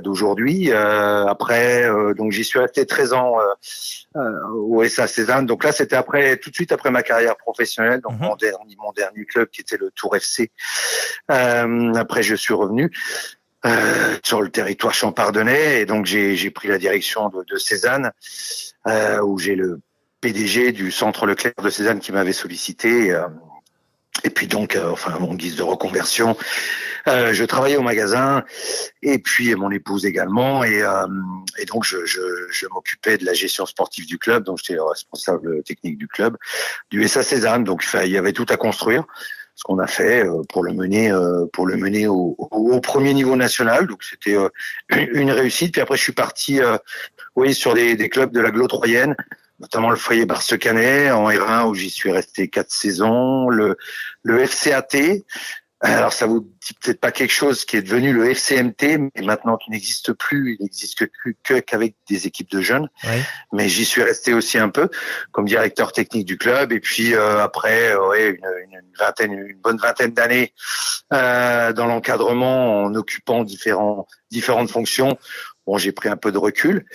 d'aujourd'hui. Donc j'y suis resté 13 ans au SA Cézanne. Donc là, c'était tout de suite après ma carrière professionnelle, donc mon dernier club qui était le Tour FC. Après, je suis revenu sur le territoire champardonnais, et donc j'ai pris la direction de Cézanne, où j'ai le PDG du centre Leclerc de Cézanne qui m'avait sollicité. Et puis donc, en guise de reconversion, je travaillais au magasin, et puis mon épouse également, et donc je m'occupais de la gestion sportive du club. Donc j'étais le responsable technique du club, du SA Cézanne. Donc il y avait tout à construire, ce qu'on a fait pour le mener au premier niveau national. Donc c'était une réussite. Puis après je suis parti sur des clubs de l'agglo troyenne, notamment le Foyer Barsecanais en R1, où j'y suis resté 4 saisons, le FCAT Alors ça vous dit peut-être pas quelque chose qui est devenu le FCMT, mais maintenant qui n'existe plus, il n'existe qu'avec des équipes de jeunes. Ouais. Mais j'y suis resté aussi un peu comme directeur technique du club, et puis après une bonne vingtaine d'années dans l'encadrement en occupant différentes fonctions. Bon, j'ai pris un peu de recul.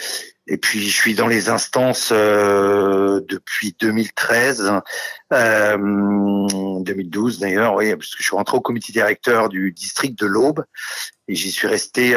Et puis, je suis dans les instances depuis 2013, 2012 d'ailleurs, oui, parce que je suis rentré au comité directeur du district de l'Aube et j'y suis resté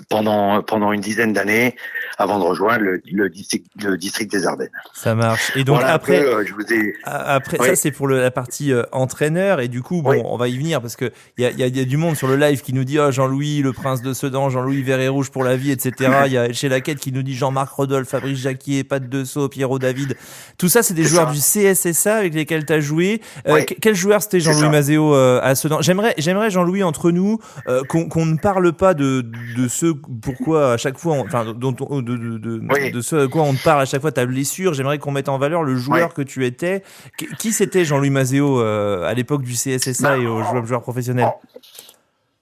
pendant une dizaine d'années avant de rejoindre le district des Ardennes. Ça marche. Et donc voilà après, je vous ai... après Oui. ça c'est pour la partie entraîneur, et du coup bon, Oui. on va y venir parce que il y a du monde sur le live qui nous dit Jean-Louis le prince de Sedan, Jean-Louis vert et rouge pour la vie, etc. Il y a chez Laquette qui nous dit Jean-Marc Rodolphe, Fabrice Jacquier, Pat Dessau, Pierrot David. Tout ça c'est des C'est joueurs ça. du CSSA avec lesquels tu as joué. Oui. Quel joueur c'était C'est Jean-Louis ça. Mazéo à Sedan? J'aimerais Jean-Louis entre nous qu'on ne parle pas de ce pourquoi à chaque fois Oui. de ce à quoi on te parle à chaque fois ta blessure. J'aimerais qu'on mette en valeur le joueur que tu étais. Qui c'était Jean-Louis Mazéo à l'époque du CSSA et aux joueurs professionnels?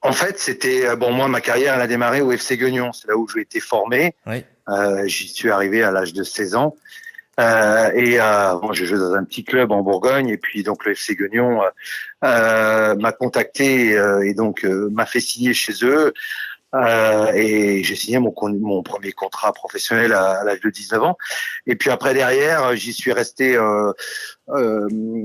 En fait, c'était moi, ma carrière elle a démarré au FC Guignon, c'est là où j'ai été formé. Oui. J'y suis arrivé à l'âge de 16 ans. Bon, j'ai joué dans un petit club en Bourgogne, et puis donc le FC Guignon m'a contacté et donc m'a fait signer chez eux. Et j'ai signé mon premier contrat professionnel à l'âge de 19 ans. Et puis après, derrière, j'y suis resté de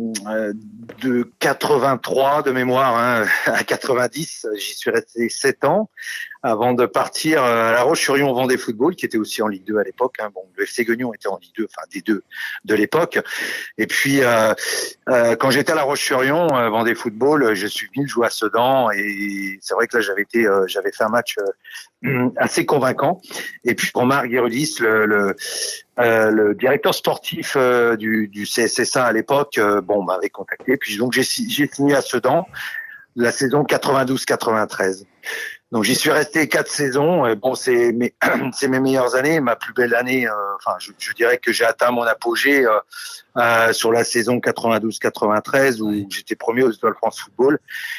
83 de mémoire à 90. J'y suis resté 7 ans avant de partir à La Roche-sur-Yon Vendée Football, qui était aussi en Ligue 2 à l'époque. Bon, le FC Guignon était en Ligue 2, enfin des deux de l'époque. Et puis, quand j'étais à La Roche-sur-Yon Vendée Football, je suis venu jouer à Sedan, et c'est vrai que là j'avais fait un match assez convaincant. Et puis Jean-Marc Guérudis, le directeur sportif du CSSA à l'époque, m'avait contacté. Puis donc j'ai signé à Sedan la saison 92-93. Donc j'y suis resté 4 saisons. Bon, c'est mes meilleures années, ma plus belle année. Je dirais que j'ai atteint mon apogée sur la saison 92-93 où j'étais premier aux Étoiles France Football.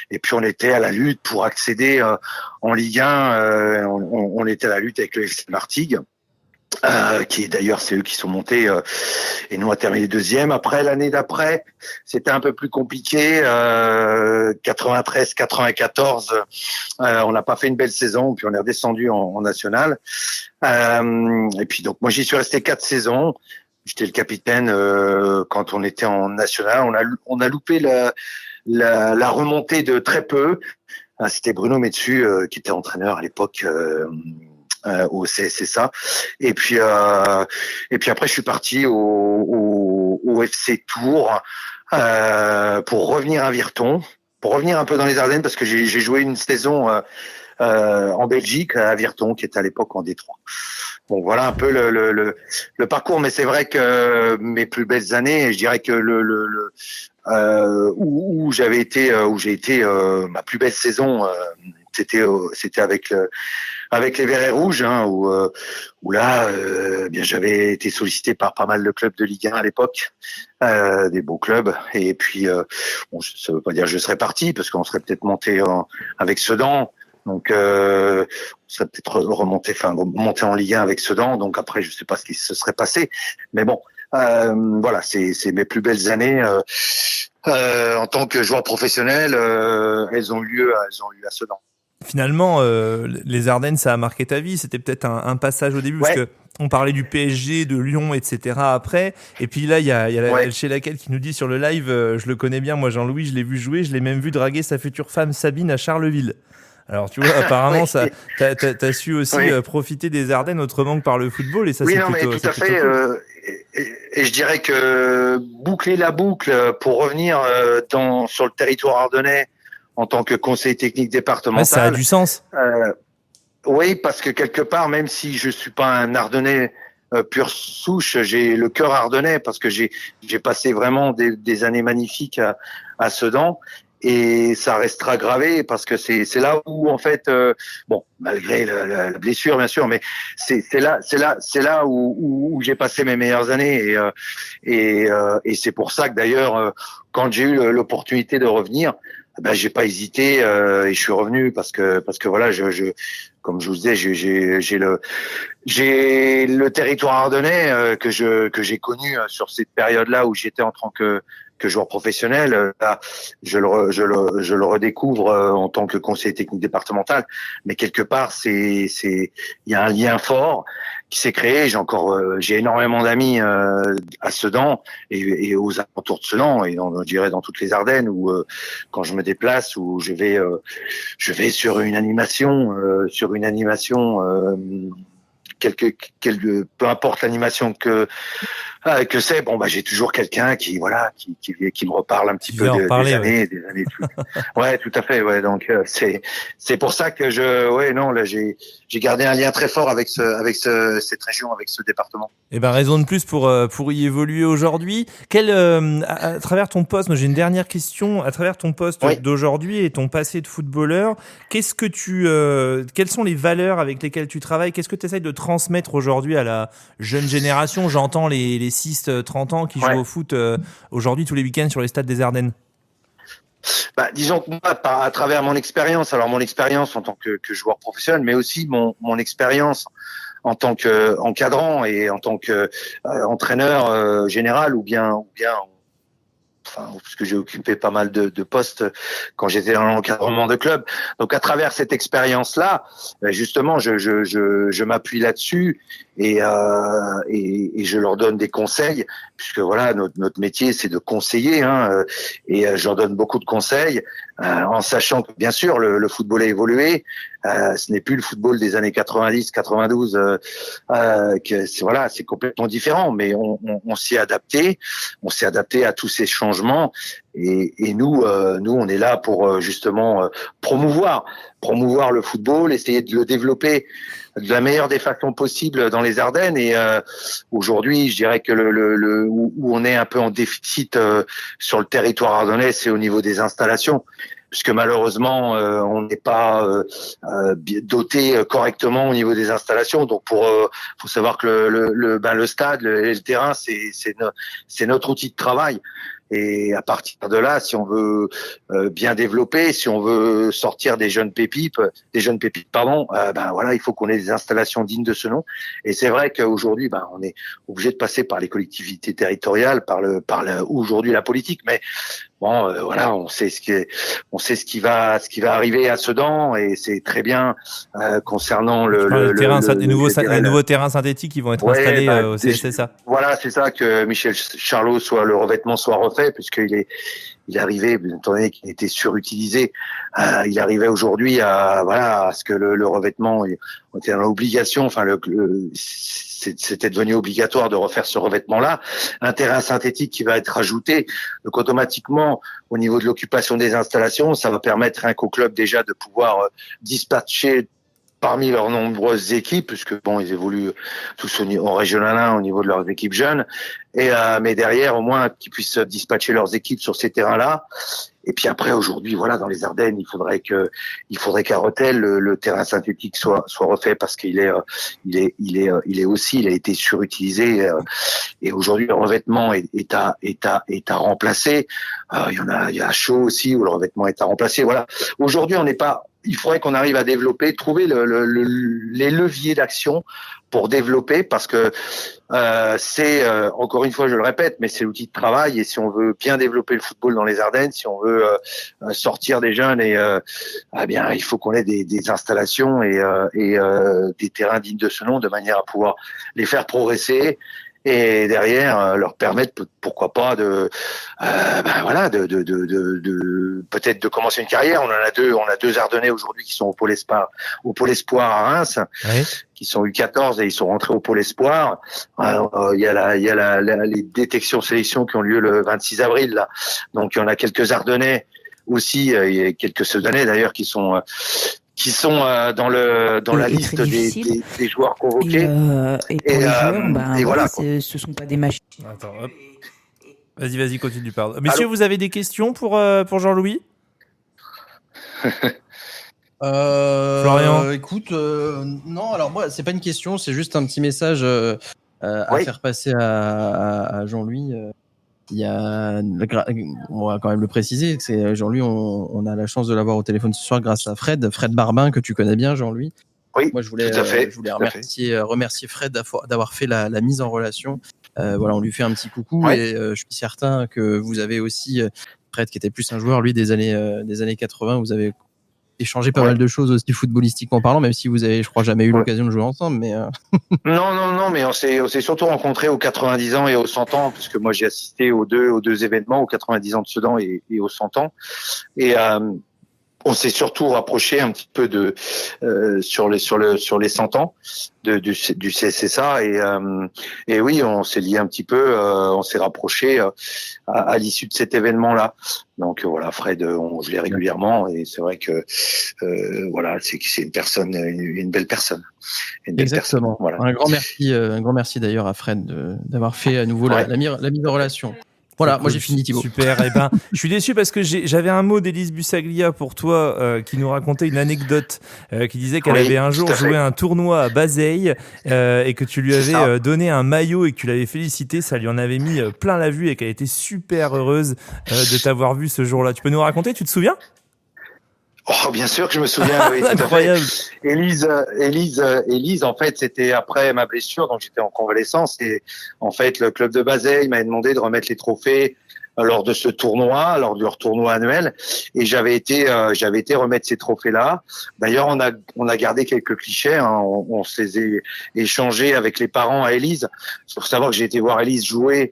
Et puis on était à la lutte pour accéder en Ligue 1. On était à la lutte avec le FC Martigues. Qui d'ailleurs c'est eux qui sont montés et nous a terminé deuxième. Après, l'année d'après, c'était un peu plus compliqué. 93-94, on n'a pas fait une belle saison, puis on est redescendu en national. Et puis donc moi j'y suis resté 4 saisons. J'étais le capitaine quand on était en national. On a loupé la remontée de très peu. C'était Bruno Metsu qui était entraîneur à l'époque. Au CSSA, et puis après je suis parti au FC Tours pour revenir à Virton, pour revenir un peu dans les Ardennes, parce que j'ai joué une saison en Belgique à Virton, qui était à l'époque en Détroit. Bon, voilà un peu le parcours, mais c'est vrai que mes plus belles années, je dirais que où j'ai été ma plus belle saison, c'était avec les Verts et Rouges, où là, bien j'avais été sollicité par pas mal de clubs de Ligue 1 à l'époque, des beaux clubs. Et puis, ça veut pas dire que je serais parti, parce qu'on serait peut-être monté avec Sedan. Donc, on serait peut-être monté en Ligue 1 avec Sedan. Donc après, je sais pas ce qui se serait passé, mais bon. Voilà, c'est mes plus belles années en tant que joueur professionnel. Elles ont eu lieu à Sedan. Finalement, les Ardennes, ça a marqué ta vie. C'était peut-être un passage au début, parce que on parlait du PSG, de Lyon, etc. après. Et puis là, il y a chez Laquelle qui nous dit sur le live, je le connais bien, moi Jean-Louis, je l'ai vu jouer, je l'ai même vu draguer sa future femme Sabine à Charleville. Alors tu vois, apparemment, ça, t'as su aussi profiter des Ardennes autrement que par le football, et ça c'est plutôt. Oui, tout à fait. Cool. Et je dirais que boucler la boucle pour revenir sur le territoire ardennais en tant que conseiller technique départemental. Ça a du sens. Oui, parce que quelque part, même si je suis pas un Ardennais pure souche, j'ai le cœur ardennais, parce que j'ai passé vraiment des années magnifiques à Sedan. Et ça restera gravé, parce que c'est là où en fait malgré la blessure bien sûr, mais c'est là où j'ai passé mes meilleures années, et c'est pour ça que d'ailleurs quand j'ai eu l'opportunité de revenir, ben j'ai pas hésité et je suis revenu parce que voilà, comme je vous disais, j'ai le territoire ardennais que j'ai connu sur cette période-là où j'étais en tant que joueur professionnel. Là, je le redécouvre en tant que conseiller technique départemental, mais quelque part il y a un lien fort qui s'est créé. J'ai énormément d'amis à Sedan et aux alentours de Sedan et je dirais dans toutes les Ardennes où quand je me déplace, où je vais sur une animation peu importe l'animation que c'est, bon, bah, j'ai toujours quelqu'un qui me reparle un petit peu des années. Ouais, tout à fait, ouais. Donc, c'est pour ça que là, j'ai gardé un lien très fort avec cette région, avec ce département. Eh ben, raison de plus pour y évoluer aujourd'hui. À travers ton poste, moi, j'ai une dernière question. À travers ton poste d'aujourd'hui et ton passé de footballeur, quelles sont les valeurs avec lesquelles tu travailles? Qu'est-ce que tu essayes de transmettre aujourd'hui à la jeune génération? J'entends les 6-30 ans qui jouent au foot aujourd'hui tous les week-ends sur les stades des Ardennes. Bah, disons que moi, à travers mon expérience en tant que joueur professionnel, mais aussi mon expérience en tant qu'encadrant et en tant que entraîneur général ou bien parce que j'ai occupé pas mal de postes quand j'étais dans l'encadrement de club. Donc à travers cette expérience-là, justement, je m'appuie là-dessus et je leur donne des conseils, puisque voilà, notre métier c'est de conseiller, et je leur donne beaucoup de conseils, en sachant que bien sûr le football a évolué. Ce n'est plus le football des années 90, 92, c'est complètement différent, mais on s'y est adapté, à tous ces changements, et nous on est là pour justement promouvoir le football, essayer de le développer de la meilleure des façons possibles dans les Ardennes. Et aujourd'hui, je dirais que où on est un peu en déficit sur le territoire ardennais, c'est au niveau des installations, puisque malheureusement on n'est pas doté correctement au niveau des installations. Donc faut savoir que le stade et le terrain, c'est notre outil de travail. Et à partir de là, si on veut bien développer, si on veut sortir des jeunes pépites, il faut qu'on ait des installations dignes de ce nom. Et c'est vrai qu'aujourd'hui, on est obligé de passer par les collectivités territoriales, par aujourd'hui la politique. Mais bon, on sait ce qui va arriver à Sedan, et c'est très bien concernant les nouveaux terrains synthétiques qui vont être installés au CSSA. Voilà, c'est ça, que Michel Charlot le revêtement soit refait, puisqu'il arrivait, étant donné qu'il était surutilisé, il arrivait aujourd'hui à ce que le revêtement était dans l'obligation, c'était devenu obligatoire de refaire ce revêtement-là. Un terrain synthétique qui va être ajouté, donc automatiquement, au niveau de l'occupation des installations, ça va permettre qu'au club déjà de pouvoir dispatcher parmi leurs nombreuses équipes, puisque ils évoluent tous en régional 1 au niveau de leurs équipes jeunes, mais derrière au moins qu'ils puissent dispatcher leurs équipes sur ces terrains-là. Et puis après, aujourd'hui, dans les Ardennes, il faudrait qu'à Rethel le terrain synthétique soit refait, parce qu'il a été surutilisé, et aujourd'hui le revêtement est à remplacer. Il y a Chaux aussi où le revêtement est à remplacer. Voilà. Aujourd'hui, il faudrait qu'on arrive à développer, trouver les leviers d'action pour développer, parce que c'est encore une fois, je le répète, mais c'est l'outil de travail. Et si on veut bien développer le football dans les Ardennes, si on veut sortir des jeunes, il faut qu'on ait des installations et des terrains dignes de ce nom, de manière à pouvoir les faire progresser. Et derrière leur permettre, pourquoi pas, peut-être de commencer une carrière. On a deux Ardennais aujourd'hui qui sont au Pôle Espoir à Reims, qui sont U14 et ils sont rentrés au Pôle Espoir. Il y a les détections sélections qui ont lieu le 26 avril là. Donc il y en a quelques Ardennais aussi, il y a quelques Soudanais d'ailleurs qui sont dans la liste des joueurs convoqués. Et pour les joueurs, ce sont pas des machines. Attends, hop. Vas-y, continue, pardon. Messieurs, vous avez des questions pour Jean-Louis? Florian. Écoute, non, alors moi, c'est pas une question, c'est juste un petit message à faire passer à Jean-Louis. Il y a, on va quand même le préciser, c'est Jean-Louis, on a la chance de l'avoir au téléphone ce soir grâce à Fred Barbin, que tu connais bien, Jean-Louis. Oui, moi je voulais tout à fait, remercier Fred d'avoir fait la mise en relation. Voilà, on lui fait un petit coucou et je suis certain que vous avez aussi Fred qui était plus un joueur lui des années 80, vous avez échangé pas mal de choses aussi footballistiquement parlant, même si vous avez, je crois, jamais eu l'occasion de jouer ensemble, mais Non, mais on s'est surtout rencontrés aux 90 ans et aux 100 ans, puisque moi j'ai assisté aux deux événements, aux 90 ans de Sedan et aux 100 ans. Et on s'est surtout rapproché un petit peu de sur les 100 ans du CSSA et oui, on s'est lié un petit peu, on s'est rapproché à l'issue de cet événement-là. Donc voilà, Fred, je l'ai régulièrement et c'est vrai que voilà, c'est une personne, une belle personne. Exactement. Voilà. Un grand merci d'ailleurs à Fred d'avoir fait à nouveau la mise en relation. Voilà, moi j'ai fini, Thibaut. Super. Je suis déçu parce que j'avais un mot d'Élise Bussaglia pour toi qui nous racontait une anecdote qui disait qu'elle avait un jour joué un tournoi à Bazeilles et que tu lui avais donné un maillot et que tu l'avais félicité. Ça lui en avait mis plein la vue et qu'elle était super heureuse de t'avoir vu ce jour-là. Tu peux nous raconter, tu te souviens ? Oh, bien sûr que je me souviens. Oui, incroyable. Élise, en fait, c'était après ma blessure, donc j'étais en convalescence et en fait, le club de Bazeilles m'avait demandé de remettre les trophées lors de ce tournoi, lors de leur tournoi annuel, et j'avais été remettre ces trophées-là. D'ailleurs, on a gardé quelques clichés, hein. On se les a échangés avec les parents à Élise. Pour savoir que j'ai été voir Élise jouer.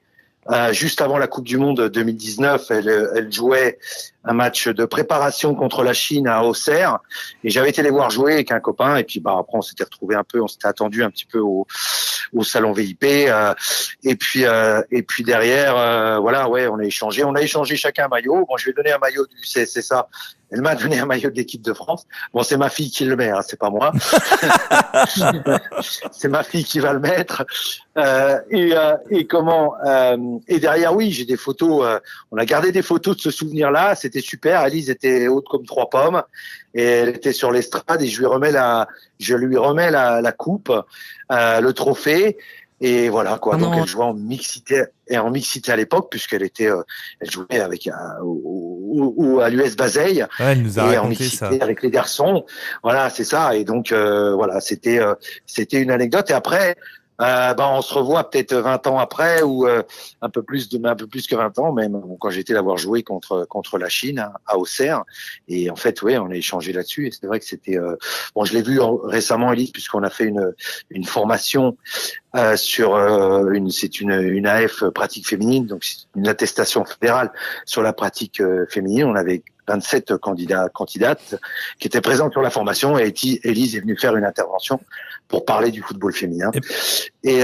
Juste avant la Coupe du Monde 2019, elle jouait un match de préparation contre la Chine à Auxerre et j'avais été les voir jouer avec un copain et puis après on s'était retrouvé on s'était attendu un petit peu au salon VIP et puis derrière voilà, on a échangé chacun un maillot. Bon, je lui ai donné un maillot du CSSA. Elle m'a donné un maillot de l'équipe de France. Bon, c'est ma fille qui le met, hein, c'est pas moi. C'est ma fille qui va le mettre. Et derrière, oui, j'ai des photos. On a gardé des photos de ce souvenir-là. C'était super. Élise était haute comme 3 pommes et elle était sur l'estrade et je lui remets la coupe, le trophée. Et voilà quoi. Donc elle jouait en mixité à l'époque puisqu'elle était, elle jouait avec à l'US Bazeilles elle nous a et raconté en mixité ça. avec les garçons. Voilà, c'est ça. Et donc voilà, c'était une anecdote. Et après, on se revoit peut-être 20 ans après ou un peu plus que 20 ans même quand j'étais l'avoir joué contre la Chine à Auxerre. Et en fait, on a échangé là-dessus. Et c'est vrai que c'était je l'ai vu récemment, Élise, puisqu'on a fait une formation sur une AF pratique féminine, donc c'est une attestation fédérale sur la pratique féminine. On avait 27 candidates qui étaient présentes sur la formation et Élise est venue faire une intervention pour parler du football féminin. Et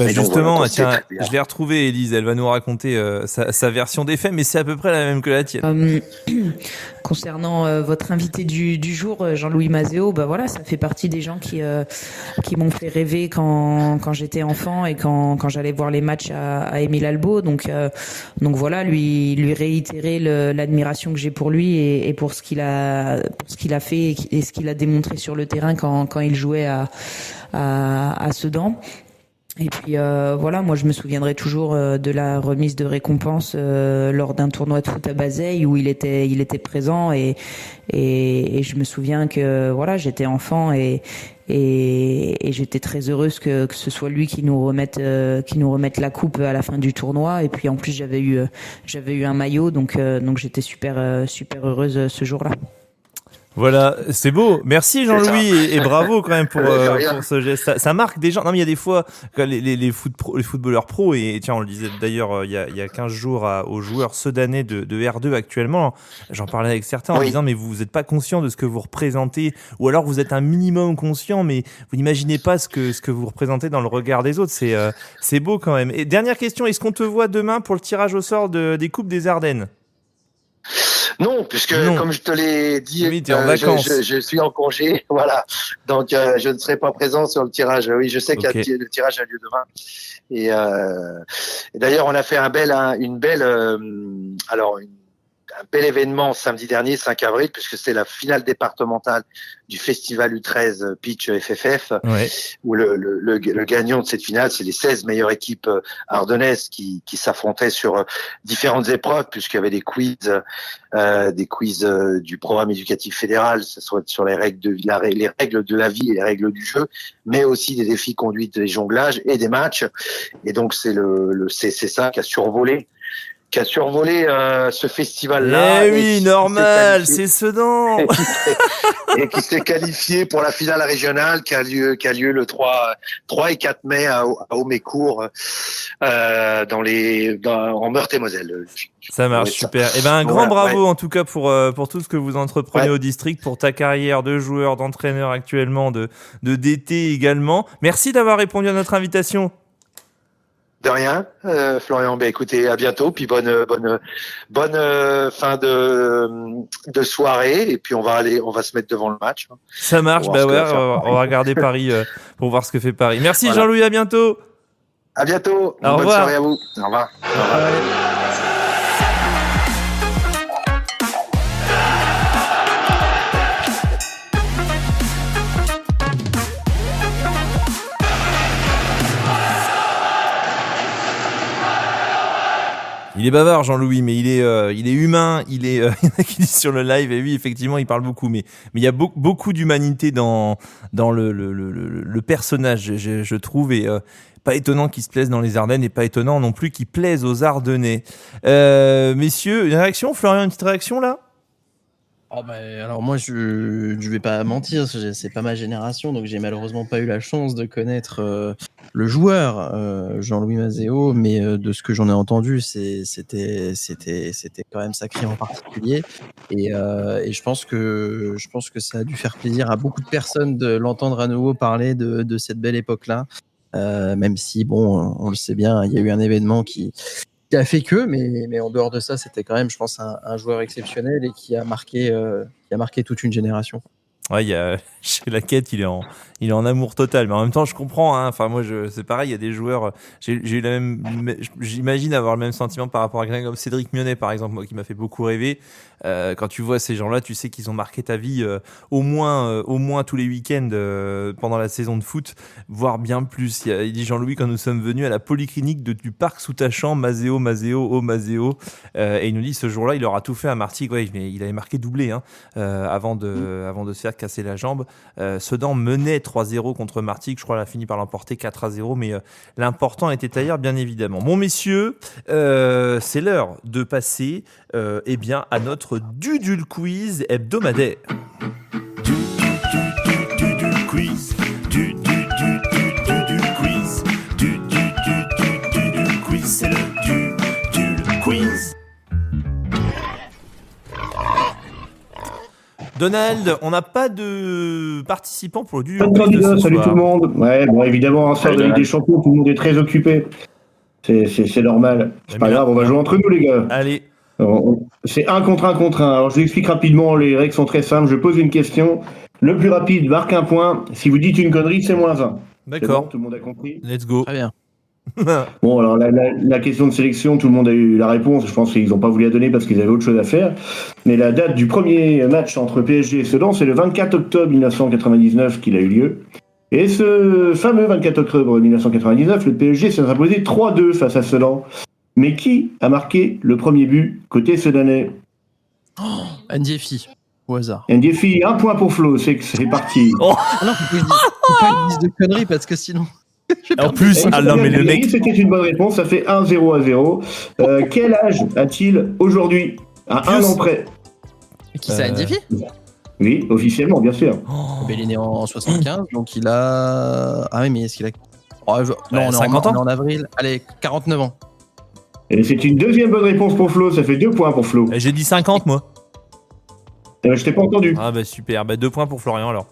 justement, voilà, tiens, je l'ai retrouvée, Élise. Elle va nous raconter sa version des faits, mais c'est à peu près la même que la tienne. Concernant votre invité du jour, Jean-Louis Mazeo, voilà, ça fait partie des gens qui m'ont fait rêver quand j'étais enfant et quand j'allais voir les matchs à Émile Albo. Donc voilà, lui réitérer l'admiration que j'ai pour lui et pour ce qu'il a fait et ce qu'il a démontré sur le terrain quand il jouait à Sedan. Et puis voilà, moi je me souviendrai toujours de la remise de récompense lors d'un tournoi de foot à Bazeilles où il était présent et je me souviens que voilà, j'étais enfant et j'étais très heureuse que ce soit lui qui nous remette la coupe à la fin du tournoi. Et puis en plus j'avais eu un maillot, donc j'étais super heureuse ce jour-là. Voilà, c'est beau. Merci Jean-Louis et bravo quand même pour ce geste. Ça marque des gens. Non, mais il y a des fois les footballeurs pros, et tiens, on le disait d'ailleurs il y a 15 jours aux joueurs sedanais de R2 actuellement. J'en parlais avec certains en disant mais vous n'êtes pas conscient de ce que vous représentez, ou alors vous êtes un minimum conscient mais vous n'imaginez pas ce que vous représentez dans le regard des autres. C'est beau quand même. Et dernière question, est-ce qu'on te voit demain pour le tirage au sort des Coupes des Ardennes? Non, puisque comme je te l'ai dit, oui, t'es en vacances. Je suis en congé, voilà. Donc je ne serai pas présent sur le tirage. Oui, je sais que le tirage a lieu demain. Et d'ailleurs, on a fait une belle bel événement samedi dernier, 5 avril, puisque c'est la finale départementale du festival U13 Pitch FFF, où le gagnant de cette finale, c'est les 16 meilleures équipes ardennaises qui s'affrontaient sur différentes épreuves, puisqu'il y avait des quiz du programme éducatif fédéral, que ce soit sur les règles de la vie et les règles du jeu, mais aussi des défis conduite, des jonglages et des matchs. Et donc c'est ça qui a survolé ce festival-là. Eh oui, normal, c'est Sedan. Et qui s'est qualifié pour la finale régionale qui a lieu le 3 et 4 mai à Haumécourt, en Meurthe-et-Moselle. Ça marche, super. Eh ben, un grand bravo en tout cas pour tout ce que vous entreprenez au district, pour ta carrière de joueur, d'entraîneur actuellement, de DT également. Merci d'avoir répondu à notre invitation. De rien, Florian. Ben écoutez, à bientôt, puis bonne fin de soirée, et puis on va se mettre devant le match. Ça marche, on va regarder Paris pour voir ce que fait Paris. Merci Jean-Louis, à bientôt. À bientôt. Bonne soirée à vous. Au revoir. Il est bavard, Jean-Louis, mais il est humain. Il y en a qui disent sur le live, et oui, effectivement, il parle beaucoup, mais il y a beaucoup d'humanité dans le personnage, je trouve, et pas étonnant qu'il se plaise dans les Ardennes, et pas étonnant non plus qu'il plaise aux Ardennais. Messieurs, une réaction, Florian, une petite réaction là? Alors moi je vais pas mentir, c'est pas ma génération, donc j'ai malheureusement pas eu la chance de connaître le joueur Jean-Louis Mazeo, mais de ce que j'en ai entendu, c'était quand même sacré en particulier, et je pense que ça a dû faire plaisir à beaucoup de personnes de l'entendre à nouveau parler de cette belle époque-là, même si bon, on le sait bien, il y a eu un événement qui a fait que, mais en dehors de ça, c'était quand même, je pense, un joueur exceptionnel et qui a marqué toute une génération. Ouais, chez la quête, il est en amour total, mais en même temps, je comprends, hein. Enfin, moi, c'est pareil, il y a des joueurs, j'ai eu j'imagine avoir le même sentiment par rapport à quelqu'un comme Cédric Mionnet, par exemple, moi, qui m'a fait beaucoup rêver. Quand tu vois ces gens-là, tu sais qu'ils ont marqué ta vie, au moins tous les week-ends, pendant la saison de foot, voire bien plus. Il dit Jean-Louis, quand nous sommes venus à la polyclinique du parc Soutachan, Mazeo, et il nous dit, ce jour-là, il aura tout fait à Martigues, ouais, mais il avait marqué doublé, hein, avant de se faire casser la jambe. Sedan menait 3-0 contre Martigues, je crois, elle a fini par l'emporter 4-0, mais l'important était ailleurs, bien évidemment. Bon, messieurs, c'est l'heure de passer à notre Dudul Quiz hebdomadaire. Dudul Quiz, Dudul Quiz, Dudul Quiz, c'est le Dudul Quiz. Donald, on n'a pas de participants pour le Dudul Quiz de ce salut soir. Tout le monde. Ouais, bon, évidemment, en soir de Ligue des Champions, tout le monde est très occupé. C'est normal. C'est pas grave, on va jouer entre nous, les gars. Allez. C'est 1 contre 1 contre 1. Alors, je vous explique rapidement, les règles sont très simples. Je pose une question. Le plus rapide marque un point. Si vous dites une connerie, c'est -1. D'accord. Bon, tout le monde a compris. Let's go. Très bien. Bon, alors la question de sélection, tout le monde a eu la réponse. Je pense qu'ils n'ont pas voulu la donner parce qu'ils avaient autre chose à faire. Mais la date du premier match entre PSG et Sedan, c'est le 24 octobre 1999 qu'il a eu lieu. Et ce fameux 24 octobre 1999, le PSG s'est imposé 3-2 face à Sedan. Mais qui a marqué le premier but côté sedanais? Ndiefi, au hasard. Ndiefi, 1 point pour Flo, c'est parti. Ah non, faut pas que je dise de conneries parce que sinon. En plus, non, mais le mec. C'était une bonne réponse, ça fait 1-0. Quel âge a-t-il aujourd'hui? À 1 an près. Qui ça, Ndiefi? Oui, officiellement, bien sûr. Il est né en 75, donc il a. Ah oui, mais est-ce qu'il a. Non, on est 50 ans en avril. Allez, 49 ans. Et c'est une deuxième bonne réponse pour Flo, ça fait 2 points pour Flo. J'ai dit 50, moi. Je t'ai pas entendu. Ah bah super, 2 points pour Florian alors.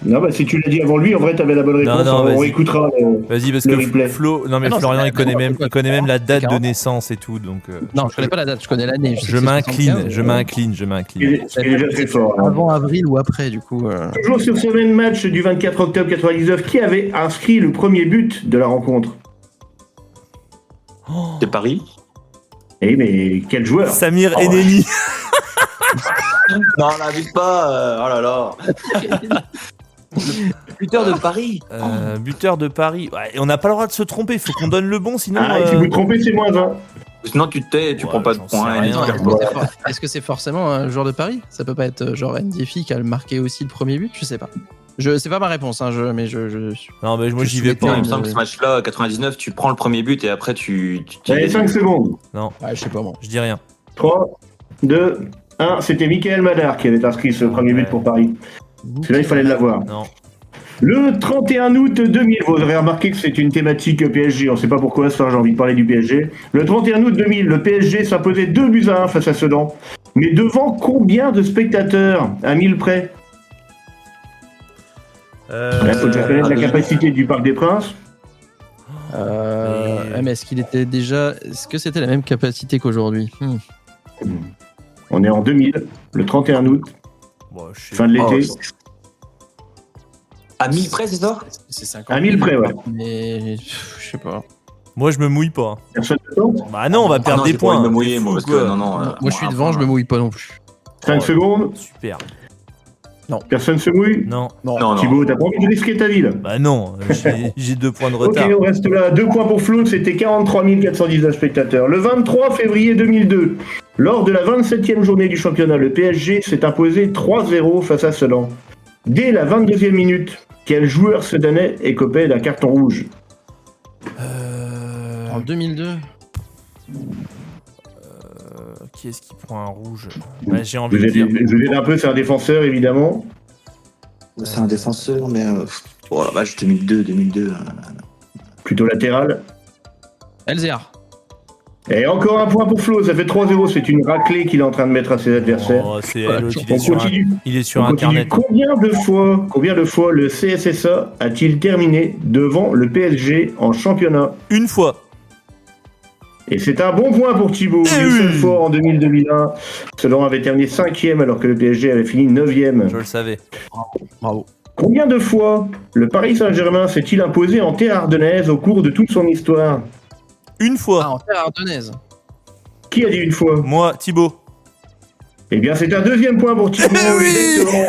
Non, bah si tu l'as dit avant lui, en vrai, t'avais la bonne réponse. Non, on écoutera vas-y, parce le que replay. Florian, il connaît même la date de naissance et tout, donc. Non, je connais pas la date, je connais l'année. Je m'incline. C'est déjà très fort. Hein. Avant avril ou après, du coup. Toujours sur ce même match du 24 octobre 99, qui avait inscrit le premier but de la rencontre? C'est Paris. Eh, mais quel joueur! Samir Oh, Eneni. Non, n'invite pas. Oh là là. Buteur de Paris. Buteur de Paris. Ouais, et on n'a pas le droit de se tromper, il faut qu'on donne le bon, sinon. Si vous trompez, c'est moins 20. Sinon, tu te tais, tu Ouais, prends pas de j'en sais points. rien. Non, Voilà. est-ce que c'est forcément un joueur de Paris? Ça peut pas être genre NDFI qui a marqué aussi le premier but? Je sais pas. C'est pas ma réponse, hein, mais je... Non, mais moi Je j'y vais souhaitais Non, pas. il me semble que ce match-là, 99, tu prends le premier but et après tu Allez, 5 secondes. Ouais, je sais pas moi. Je dis rien. 3, 2, 1. C'était Michael Madar qui avait inscrit ce premier but pour Paris. Celui-là, il fallait l'avoir. Non. Le 31 août 2000, vous aurez remarqué que c'est une thématique PSG, on ne sait pas pourquoi, ça j'ai envie de parler du PSG. Le 31 août 2000, le PSG s'imposait 2-1 face à Sedan. Mais devant combien de spectateurs? À 1000 près. Il faut déjà connaître la capacité du Parc des Princes. Mais est-ce qu'il était déjà... Est-ce que c'était la même capacité qu'aujourd'hui? On est en 2000, le 31 août, Bon, je sais fin de l'été. À 1000 près, c'est ça? C'est 50 À 1000 près, ouais. Mais je sais pas. Moi je me mouille pas. Personne ne tente. Bah non, on va perdre non, des j'ai pas envie points. de me mouiller, T'es moi, fou, parce que quoi. non. Moi je suis devant, je me mouille pas non plus. 5 secondes, Super. personne se mouille. Non. Non. Thibaut, t'as pas envie de risquer ta vie là? Bah non, j'ai 2 points de Ok, retard. on reste là. 2 points pour Flo, c'était 43 419 spectateurs. Le 23 février 2002, lors de la 27e journée du championnat, le PSG s'est imposé 3-0 face à Sedan. Dès la 22e minute, quel joueur sedanais écopait d'un carton rouge? En 2002? Qui est-ce qui prend un rouge? Bah, j'ai envie de Je dire. vous aide un peu, c'est un défenseur évidemment. C'est un défenseur, mais. Oh la vache, 2002. Plutôt latéral. Elzéar. Et encore un point pour Flo, ça fait 3-0, c'est une raclée qu'il est en train de mettre à ses adversaires. Oh, c'est Voilà, l'autre, On continue. il est sur On continue. internet. Combien de fois le CSSA a-t-il terminé devant le PSG en championnat? Une fois. Et c'est un bon point pour Thibaut. Eh Une seule oui. fois en 2000-2001, Sedan avait terminé 5e alors que le PSG avait fini 9e. Je le savais. Bravo. Combien de fois le Paris Saint-Germain s'est-il imposé en terre ardennaise au cours de toute son histoire? Une Ah, fois. en terre ardennaise. Qui a dit une fois? Moi, Thibaut. Eh bien, c'est un deuxième point pour Thibaut. Exactement.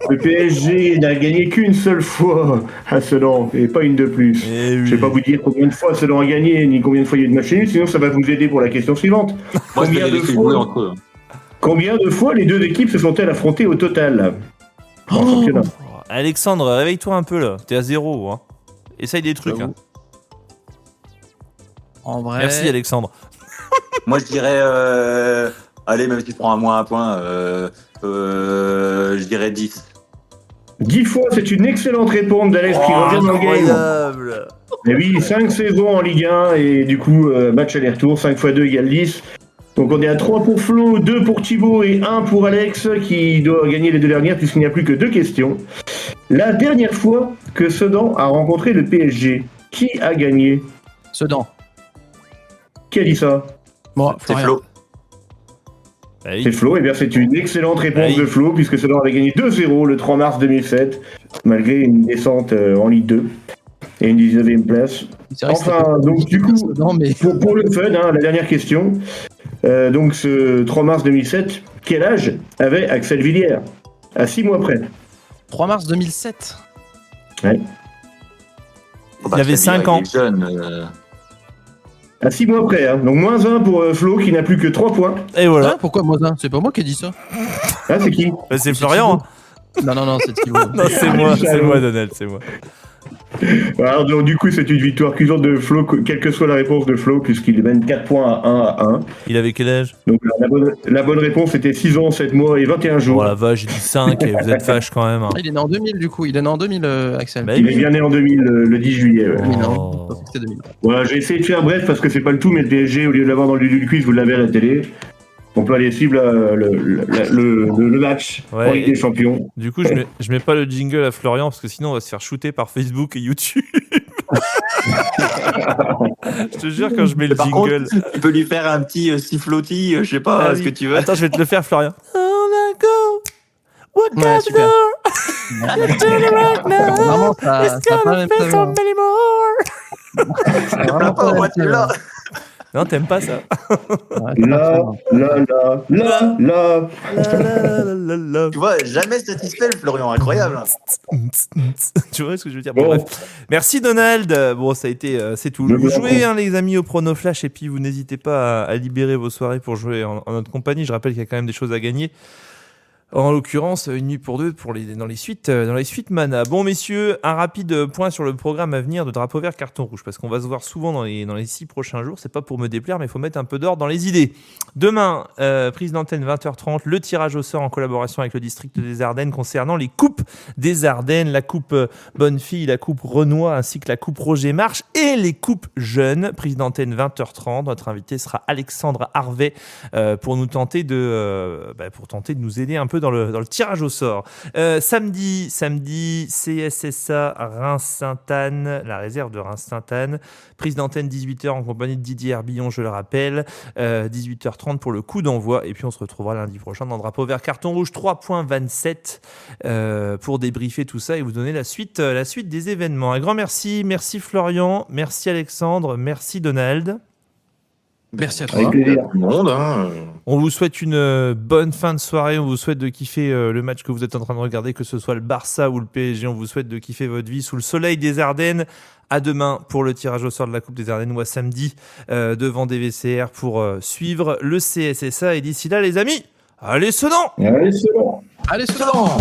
Le PSG n'a gagné qu'une seule fois à Sedan, et pas une de plus. Eh oui. Je vais pas vous dire combien de fois Sedan a gagné, ni combien de fois il y a eu de match nul, sinon ça va vous aider pour la question suivante. Moi, je Combien vais de les laisser fois jouer entre eux. Combien de fois les deux équipes se sont-elles affrontées au total en championnat? Alexandre, réveille-toi un peu là. T'es à 0. Hein. Essaye des trucs. J'avoue. Hein. En vrai. Merci Alexandre. Moi, je dirais. Allez, même si tu prends un moins un point, je dirais 10. 10 fois, c'est une excellente réponse d'Alex qui revient dans le game. Incroyable. Et oui, 5 saisons en Ligue 1 et du coup, match aller-retour, 5 x 2 égale 10. Donc on est à 3 pour Flo, 2 pour Thibaut et 1 pour Alex qui doit gagner les deux dernières puisqu'il n'y a plus que 2 questions. La dernière fois que Sedan a rencontré le PSG, qui a gagné? Sedan. Qui a dit ça? Moi, C'est Florian. Flo. Bah oui. C'est Flo, et bien c'est une excellente réponse Oui. de Flo puisque Sedan avait gagné 2-0 le 3 mars 2007 malgré une descente en Ligue 2 et une 19e place. C'est vrai que Enfin, c'était pas donc, du coup, Sedan, mais Pour le fun, hein, la dernière question. Donc ce 3 mars 2007, quel âge avait Axel Villiers? À 6 mois près. 3 mars 2007. Ouais. Il avait 5 ans. Il est jeune. À 6 mois près. Hein. Donc moins 1 pour Flo qui n'a plus que 3 points. Et voilà. Hein, pourquoi moi ça? C'est pas moi qui ai dit ça. Ah, c'est qui? Bah, c'est Florian. Hein. Non, c'est Thibaut. Non, c'est moi, Donald, c'est moi. Alors donc, du coup, c'est une victoire cuisante de Flo, quelle que soit la réponse de Flo, puisqu'il mène 4 points à 1. Il avait quel âge? Donc la bonne réponse était 6 ans, 7 mois et 21 jours. Oh la vache, j'ai dit 5 et vous êtes fâche quand même. Hein. Ah, il est né en 2000 du coup. Il est né en 2000, Axel. Bah Il oui. est bien né en 2000, le 10 juillet. Ouais. 2000, hein. Oh. Je pensais que c'était 2000. Voilà, j'ai essayé de faire bref parce que c'est pas le tout, mais le PSG, au lieu de l'avoir dans le quiz, vous l'avez à la télé. On peut aller suivre le match Ouais, en Ligue des Champions. Du coup, je mets pas le jingle à Florian parce que sinon on va se faire shooter par Facebook et YouTube. Je te jure, quand je mets le Par jingle. contre, tu peux lui faire un petit sifflotis, je sais pas, Ah ce oui. que tu veux. Attends, je vais te le faire, Florian. Oh my god, what Ouais, got the super. door? You turn around now. Vraiment, ça It's a pas gonna même feel saveur. so many more. Ça a vraiment pas, pas moi, même tu l'as. saveur. Non, t'aimes pas ça? La. Tu vois, jamais satisfait le Florian, incroyable. Tu vois ce que je veux dire? Bon, bref. Merci Donald. Bon, ça a été, c'est tout. Vous jouez, hein, les amis, au Prono Flash, et puis vous n'hésitez pas à libérer vos soirées pour jouer en notre compagnie. Je rappelle qu'il y a quand même des choses à gagner. En l'occurrence, une nuit pour deux dans les suites Mana. Bon, messieurs, un rapide point sur le programme à venir de Drapeau Vert, Carton Rouge, parce qu'on va se voir souvent dans les 6 prochains jours. C'est pas pour me déplaire, mais il faut mettre un peu d'ordre dans les idées. Demain, prise d'antenne 20h30, le tirage au sort en collaboration avec le district des Ardennes concernant les coupes des Ardennes, la coupe Bonne Fille, la coupe Renoir, ainsi que la coupe Roger Marche et les coupes jeunes. Prise d'antenne 20h30. Notre invité sera Alexandre Harvet pour tenter de nous aider un peu dans le tirage au sort. Samedi, CSSA Reims-Sainte-Anne, la réserve de Reims-Sainte-Anne. Prise d'antenne 18h en compagnie de Didier Herbillon, je le rappelle. 18h30 pour le coup d'envoi. Et puis on se retrouvera lundi prochain dans Drapeau Vert, Carton Rouge 3.27 pour débriefer tout ça et vous donner la suite des événements. Un grand merci. Merci Florian. Merci Alexandre. Merci Donald. Merci à toi. Avec plaisir. Tout le monde, hein. On vous souhaite une bonne fin de soirée. On vous souhaite de kiffer le match que vous êtes en train de regarder, que ce soit le Barça ou le PSG. On vous souhaite de kiffer votre vie sous le soleil des Ardennes. À demain pour le tirage au sort de la Coupe des Ardennes ou à samedi devant DVCR pour suivre le CSSA. Et d'ici là, les amis, allez Sedan! Allez, c'est bon. Allez, Sedan!